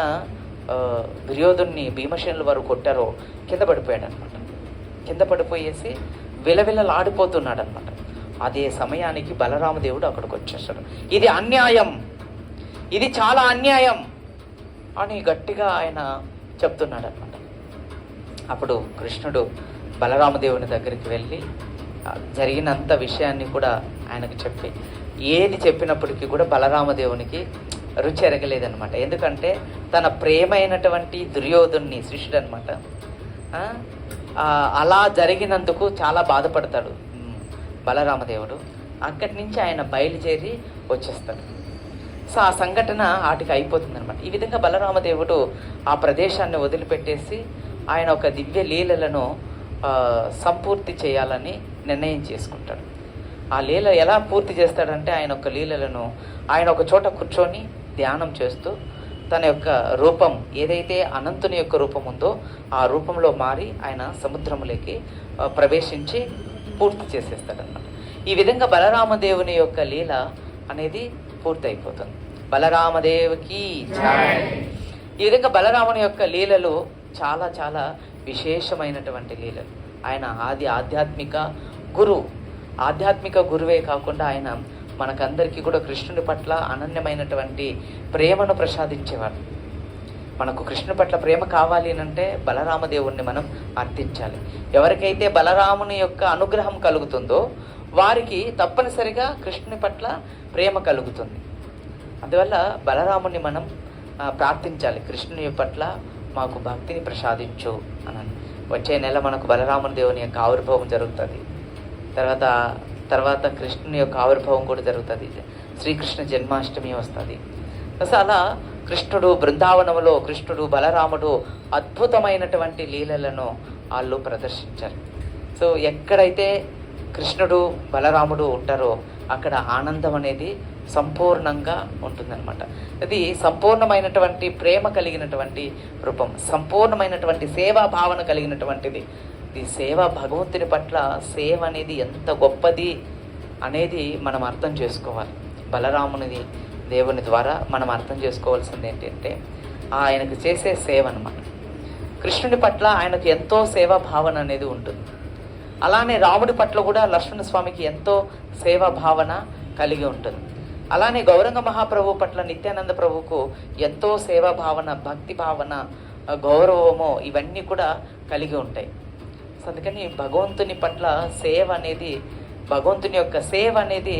Speaker 1: దుర్యోధుని భీమసేనుల వారు కొట్టారో కింద పడిపోయాడు అనమాట. కింద పడిపోయేసి విలవిలలాడిపోతున్నాడు అనమాట. అదే సమయానికి బలరామదేవుడు అక్కడికి వచ్చేసాడు. ఇది అన్యాయం, ఇది చాలా అన్యాయం అని గట్టిగా ఆయన చెప్తున్నాడు అనమాట. అప్పుడు కృష్ణుడు బలరామదేవుని దగ్గరికి వెళ్ళి జరిగినంత విషయాన్ని కూడా ఆయనకు చెప్పి, ఏది చెప్పినప్పటికీ కూడా బలరామదేవునికి రుచి ఎరగలేదనమాట. ఎందుకంటే తన ప్రేమైనటువంటి దుర్యోధుని శిష్యుడు అనమాట. అలా జరిగినందుకు చాలా బాధపడతాడు బలరామదేవుడు. అక్కడి నుంచి ఆయన బయలుదేరి వచ్చేస్తాడు. సో ఆ సంఘటన ఆటికి అయిపోతుంది అనమాట. ఈ విధంగా బలరామదేవుడు ఆ ప్రదేశాన్ని వదిలిపెట్టేసి ఆయన ఒక దివ్య లీలలను సంపూర్తి చేయాలని నిర్ణయం చేసుకుంటాడు. ఆ లీల ఎలా పూర్తి చేస్తాడంటే, ఆయన ఒక లీలలను ఆయన ఒక చోట కూర్చొని ధ్యానం చేస్తూ తన యొక్క రూపం ఏదైతే అనంతుని యొక్క రూపం ఉందో ఆ రూపంలో మారి ఆయన సముద్రంలోకి ప్రవేశించి పూర్తి చేసేస్తాడన్నమాట. ఈ విధంగా బలరామదేవుని యొక్క లీల అనేది పూర్తయిపోతుంది. బలరామదేవుకి జై. ఈ విధంగా బలరాముని యొక్క లీలలు చాలా చాలా విశేషమైనటువంటి లీలలు. ఆయన ఆధ్యాత్మిక గురువే కాకుండా ఆయన మనకందరికీ కూడా కృష్ణుని పట్ల అనన్యమైనటువంటి ప్రేమను ప్రసాదించేవాడు. మనకు కృష్ణుని పట్ల ప్రేమ కావాలి అంటే బలరామదేవుణ్ణి మనం అర్థించాలి. ఎవరికైతే బలరాముని యొక్క అనుగ్రహం కలుగుతుందో వారికి తప్పనిసరిగా కృష్ణుని పట్ల ప్రేమ కలుగుతుంది. అందువల్ల బలరాముని మనం ప్రార్థించాలి, కృష్ణుని పట్ల మాకు భక్తిని ప్రసాదించు అని. వచ్చే నెల మనకు బలరాముని దేవుని యొక్క ఆవిర్భావం జరుగుతుంది. తర్వాత కృష్ణుని యొక్క ఆవిర్భావం కూడా జరుగుతుంది. శ్రీకృష్ణ జన్మాష్టమి వస్తుంది. అలా కృష్ణుడు బృందావనంలో కృష్ణుడు బలరాముడు అద్భుతమైనటువంటి లీలలను వాళ్ళు ప్రదర్శించారు. సో ఎక్కడైతే కృష్ణుడు బలరాముడు ఉంటారో అక్కడ ఆనందం అనేది సంపూర్ణంగా ఉంటుందన్నమాట. అది సంపూర్ణమైనటువంటి ప్రేమ కలిగినటువంటి రూపం, సంపూర్ణమైనటువంటి సేవా భావన కలిగినటువంటిది. ఈ సేవ భగవంతుని పట్ల సేవ అనేది ఎంత గొప్పది అనేది మనం అర్థం చేసుకోవాలి. బలరాముని దేవుని ద్వారా మనం అర్థం చేసుకోవాల్సింది ఏంటంటే ఆయనకు చేసే సేవ అన్నమాట. కృష్ణుని పట్ల ఆయనకు ఎంతో సేవా భావన అనేది ఉంటుంది. అలానే రాముడి పట్ల కూడా లక్ష్మణ స్వామికి ఎంతో సేవా భావన కలిగి ఉంటుంది. అలానే గౌరంగ మహాప్రభు పట్ల నిత్యానంద ప్రభువుకు ఎంతో సేవా భావన, భక్తి భావన, గౌరవము ఇవన్నీ కూడా కలిగి ఉంటాయి. అందుకని భగవంతుని పట్ల సేవ అనేది, భగవంతుని యొక్క సేవ అనేది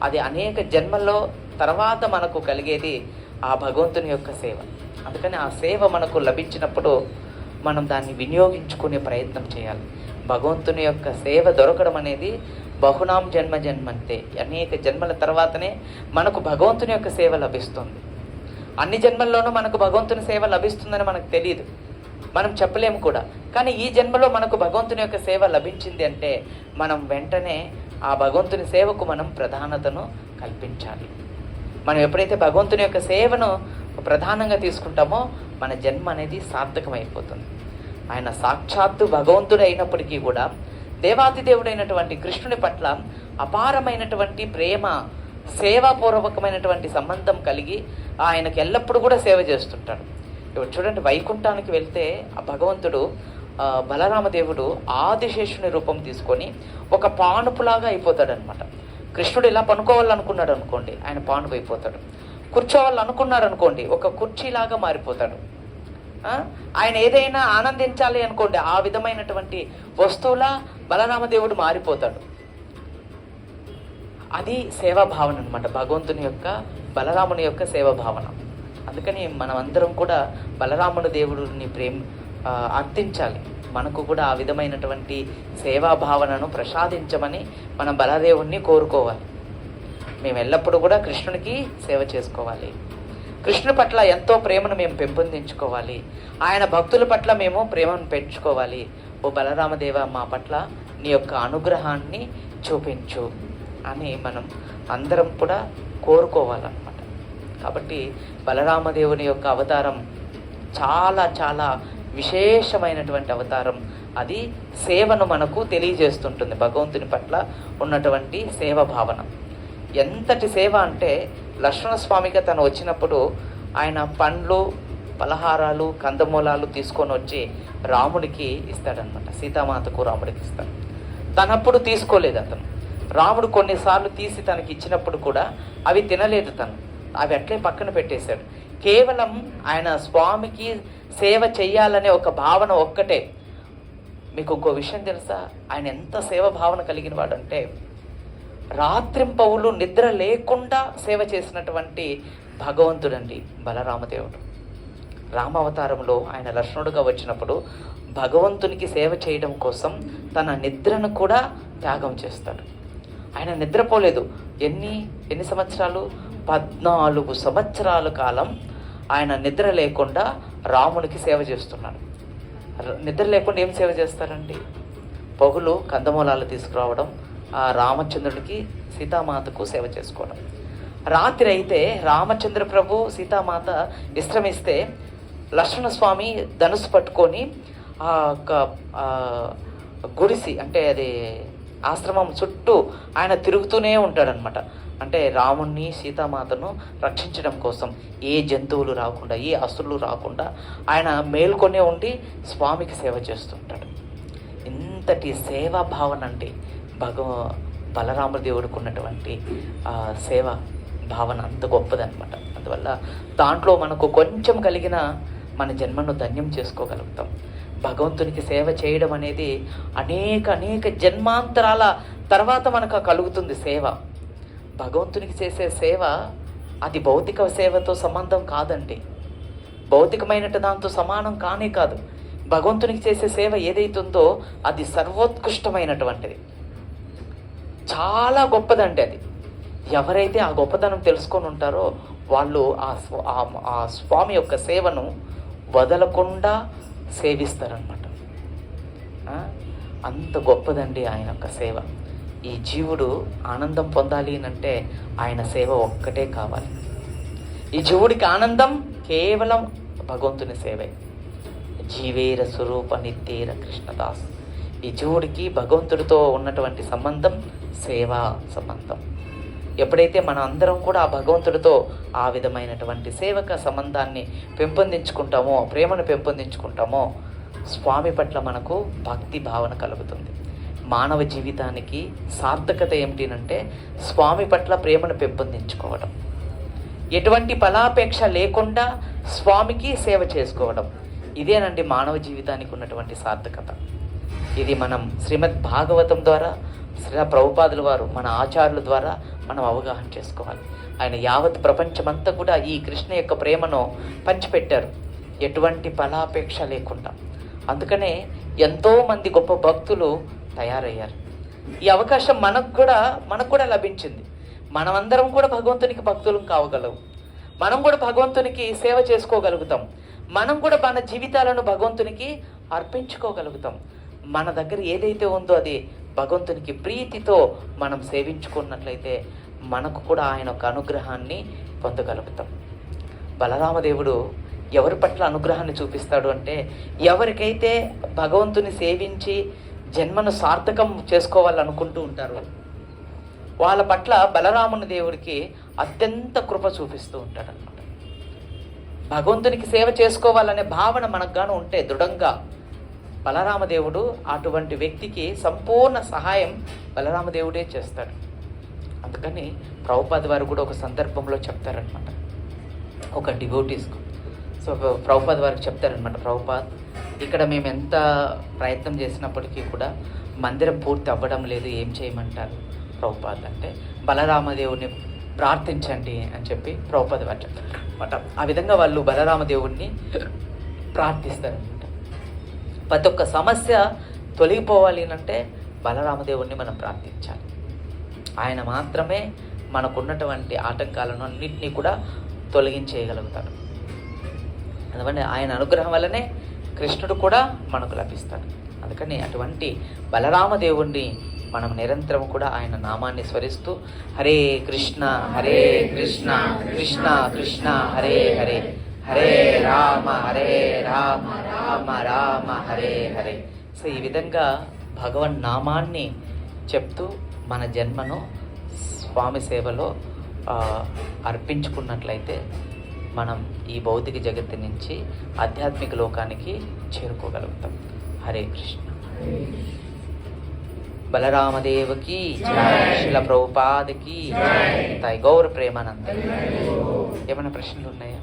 Speaker 1: అది అనేక జన్మల్లో తర్వాత మనకు కలిగేది ఆ భగవంతుని యొక్క సేవ. అందుకని ఆ సేవ మనకు లభించినప్పుడు మనం దాన్ని వినియోగించుకునే ప్రయత్నం చేయాలి. భగవంతుని యొక్క సేవ దొరకడం అనేది బహునాం జన్మంతే, అనేక జన్మల తర్వాతనే మనకు భగవంతుని యొక్క సేవ లభిస్తుంది. అన్ని జన్మల్లోనూ మనకు భగవంతుని సేవ లభిస్తుందని మనకు తెలియదు, మనం చెప్పలేము కూడా. కానీ ఈ జన్మలో మనకు భగవంతుని యొక్క సేవ లభించింది అంటే మనం వెంటనే ఆ భగవంతుని సేవకు మనం ప్రధానతను కల్పించాలి. మనం ఎప్పుడైతే భగవంతుని యొక్క సేవను ప్రధానంగా తీసుకుంటామో మన జన్మ అనేది సార్థకమైపోతుంది. ఆయన సాక్షాత్తు భగవంతుడు అయినప్పటికీ కూడా దేవాదిదేవుడైనటువంటి కృష్ణుని పట్ల అపారమైనటువంటి ప్రేమ, సేవాపూర్వకమైనటువంటి సంబంధం కలిగి ఆయనకు ఎల్లప్పుడూ కూడా సేవ చేస్తుంటాడు. ఇప్పుడు చూడండి, వైకుంఠానికి వెళ్తే ఆ భగవంతుడు బలరామదేవుడు ఆదిశేషుని రూపం తీసుకొని ఒక పానుపులాగా అయిపోతాడు అనమాట. కృష్ణుడు ఇలా పనుకోవాలనుకున్నాడు అనుకోండి, ఆయన పానుపు అయిపోతాడు. కూర్చోవాలనుకున్నాడు అనుకోండి, ఒక కుర్చీలాగా మారిపోతాడు. ఆయన ఏదైనా ఆనందించాలి అనుకోండి, ఆ విధమైనటువంటి వస్తువులా బలరామదేవుడు మారిపోతాడు. అది సేవాభావన అనమాట, భగవంతుని యొక్క బలరాముని యొక్క సేవాభావన. అందుకని మనం అందరం కూడా బలరాముని దేవుడిని అర్థించాలి. మనకు కూడా ఆ విధమైనటువంటి సేవాభావనను ప్రసాదించమని మనం బలదేవుణ్ణి కోరుకోవాలి. మేము ఎల్లప్పుడూ కూడా కృష్ణునికి సేవ చేసుకోవాలి. కృష్ణుని పట్ల ఎంతో ప్రేమను మేము పెంపొందించుకోవాలి. ఆయన భక్తుల పట్ల మేము ప్రేమను పెంచుకోవాలి. ఓ బలరామదేవ, మా పట్ల నీ యొక్క అనుగ్రహాన్ని చూపించు అని మనం అందరం కూడా కోరుకోవాలన్నమాట. కాబట్టి బలరామదేవుని యొక్క అవతారం చాలా చాలా విశేషమైనటువంటి అవతారం. అది సేవను మనకు తెలియజేస్తుంటుంది, భగవంతుని పట్ల ఉన్నటువంటి సేవ భావన. ఎంతటి సేవ అంటే లక్ష్మణస్వామిగా తను వచ్చినప్పుడు ఆయన పండ్లు, పలహారాలు, కందమూలాలు తీసుకొని వచ్చి రాముడికి ఇస్తాడనమాట. సీతామాతకు రాముడికి ఇస్తాడు. తనప్పుడు తీసుకోలేదు అతను. రాముడు కొన్నిసార్లు తీసి తనకి ఇచ్చినప్పుడు కూడా అవి తినలేదు తను, అవి అట్లే పక్కన పెట్టేశాడు. కేవలం ఆయన స్వామికి సేవ చెయ్యాలనే ఒక భావన ఒక్కటే. మీకు ఇంకో విషయం తెలుసా, ఆయన ఎంత సేవ భావన కలిగిన వాడంటే రాత్రింపవులు నిద్ర లేకుండా సేవ చేసినటువంటి భగవంతుడండి బలరామదేవుడు. రామావతారంలో ఆయన లక్ష్మణుడుగా వచ్చినప్పుడు భగవంతునికి సేవ చేయడం కోసం తన నిద్రను కూడా త్యాగం చేస్తాడు. ఆయన నిద్రపోలేదు. ఎన్ని సంవత్సరాలు? 14 సంవత్సరాల కాలం ఆయన నిద్ర లేకుండా రామునికి సేవ చేస్తున్నాడు. నిద్ర లేకుండా ఏం సేవ చేస్తారండి? పగులు కందమూలాలు తీసుకురావడం, ఆ రామచంద్రుడికి సీతామాతకు సేవ చేసుకోవడం. రాత్రి అయితే రామచంద్ర ప్రభు సీతామాత విశ్రమిస్తే లక్ష్మణస్వామి ధనుసు పట్టుకొని ఆ గుడిసి, అంటే అది ఆశ్రమం చుట్టూ ఆయన తిరుగుతూనే ఉంటాడనమాట. అంటే రాముణ్ణి సీతామాతను రక్షించడం కోసం ఏ జంతువులు రాకుండా, ఏ అసురులు రాకుండా ఆయన మేల్కొనే ఉండి స్వామికి సేవ చేస్తుంటాడు. ఇంతటి సేవా భావన అంటే బలరామదేవుడికి ఉన్నటువంటి సేవ భావన అంత గొప్పదనమాట. అందువల్ల దాంట్లో మనకు కొంచెం కలిగిన మన జన్మను ధన్యం చేసుకోగలుగుతాం. భగవంతునికి సేవ చేయడం అనేది అనేక జన్మాంతరాల తర్వాత మనకు కలుగుతుంది సేవ. భగవంతునికి చేసే సేవ అది భౌతిక సేవతో సంబంధం కాదండి, భౌతికమైన దాంతో సమానం కానే కాదు. భగవంతునికి చేసే సేవ ఏదైతుందో అది సర్వోత్కృష్టమైనటువంటిది, చాలా గొప్పదండి. అది ఎవరైతే ఆ గొప్పతనం తెలుసుకొని ఉంటారో వాళ్ళు ఆ స్వామి యొక్క సేవను వదలకుండా సేవిస్తారనమాట. అంత గొప్పదండి ఆయన యొక్క సేవ. ఈ జీవుడు ఆనందం పొందాలి అంటే ఆయన సేవ ఒక్కటే కావాలి. ఈ జీవుడికి ఆనందం కేవలం భగవంతుని సేవే. జీవేర స్వరూప నిత్యేర కృష్ణదాస్. ఈ జీవుడికి భగవంతుడితో ఉన్నటువంటి సంబంధం సేవా సంబంధం. ఎప్పుడైతే మన అందరం కూడా ఆ భగవంతుడితో ఆ విధమైనటువంటి సేవక సంబంధాన్ని పెంపొందించుకుంటామో, ప్రేమను పెంపొందించుకుంటామో, స్వామి పట్ల మనకు భక్తి భావన కలుగుతుంది. మానవ జీవితానికి సార్థకత ఏమిటంటే స్వామి పట్ల ప్రేమను పెంపొందించుకోవడం, ఎటువంటి ఫలాపేక్ష లేకుండా స్వామికి సేవ చేసుకోవడం. ఇదేనండి మానవ జీవితానికి ఉన్నటువంటి సార్థకత. ఇది మనం శ్రీమద్ భాగవతం ద్వారా, శ్రీ ప్రభుపాదుల వారు, మన ఆచార్యుల ద్వారా మనం అవగాహన చేసుకోవాలి. ఆయన యావత్ ప్రపంచమంతా కూడా ఈ కృష్ణ యొక్క ప్రేమను పంచిపెట్టారు, ఎటువంటి ఫలాపేక్ష లేకుండా. అందుకనే ఎంతోమంది గొప్ప భక్తులు తయారయ్యారు. ఈ అవకాశం మనకు కూడా లభించింది. మనమందరం కూడా భగవంతునికి భక్తులం కావగలవు. మనం కూడా భగవంతునికి సేవ చేసుకోగలుగుతాం. మనం కూడా మన జీవితాలను భగవంతునికి అర్పించుకోగలుగుతాం. మన దగ్గర ఏదైతే ఉందో అది భగవంతునికి ప్రీతితో మనం సేవించుకున్నట్లయితే మనకు కూడా ఆయన యొక్క అనుగ్రహాన్ని పొందగలుగుతాం. బలరామదేవుడు ఎవరి పట్ల అనుగ్రహాన్ని చూపిస్తాడు అంటే, ఎవరికైతే భగవంతుని సేవించి జన్మను సార్థకం చేసుకోవాలనుకుంటూ ఉంటారో వాళ్ళ పట్ల బలరాముని దేవుడికి అత్యంత కృప చూపిస్తూ ఉంటాడు అనమాట. భగవంతునికి సేవ చేసుకోవాలనే భావన మనకు గాను ఉంటే దృఢంగా, బలరామదేవుడు అటువంటి వ్యక్తికి సంపూర్ణ సహాయం బలరామదేవుడే చేస్తాడు. అందుకని ప్రభుపాద వారు కూడా ఒక సందర్భంలో చెప్తారనమాట, ఒక డివోటీస్కు. సో ప్రభుపాద వారికి చెప్తారనమాట, ప్రభుపాద్, ఇక్కడ మేము ఎంత ప్రయత్నం చేసినప్పటికీ కూడా మందిరం పూర్తి అవ్వడం లేదు, ఏం చేయమంటారు ప్రభుపాద్ అంటే, బలరామదేవుడిని ప్రార్థించండి అని చెప్పి ప్రభుపాద వారు చెప్తారు అనమాట. ఆ విధంగా వాళ్ళు బలరామదేవుడిని ప్రార్థిస్తారనమాట. ప్రతి ఒక్క సమస్య తొలగిపోవాలి అంటే బలరామదేవుడిని మనం ప్రార్థించాలి. ఆయన మాత్రమే మనకున్నటువంటి ఆటంకాలను అన్నింటినీ కూడా తొలగించేయగలుగుతాడు. అందువల్ల ఆయన అనుగ్రహం వల్లనే కృష్ణుడు కూడా మనకు లభిస్తాడు. అందుకని అటువంటి బలరామదేవుణ్ణి మనం నిరంతరం కూడా ఆయన నామాన్ని స్మరిస్తూ హరే కృష్ణ కృష్ణ కృష్ణ హరే హరే, హరే రామ రామ రామ హరే హరే. సో ఈ విధంగా భగవన్ నామాన్ని చెప్తూ మన జన్మను స్వామి సేవలో అర్పించుకున్నట్లయితే మనం ఈ భౌతిక జగత్తు నుంచి ఆధ్యాత్మిక లోకానికి చేరుకోగలుగుతాం. హరే కృష్ణ. బలరామదేవకి శ్రీల ప్రభుపాదకి జై. గౌర ప్రేమానంద. ఏమైనా ప్రశ్నలు ఉన్నాయా?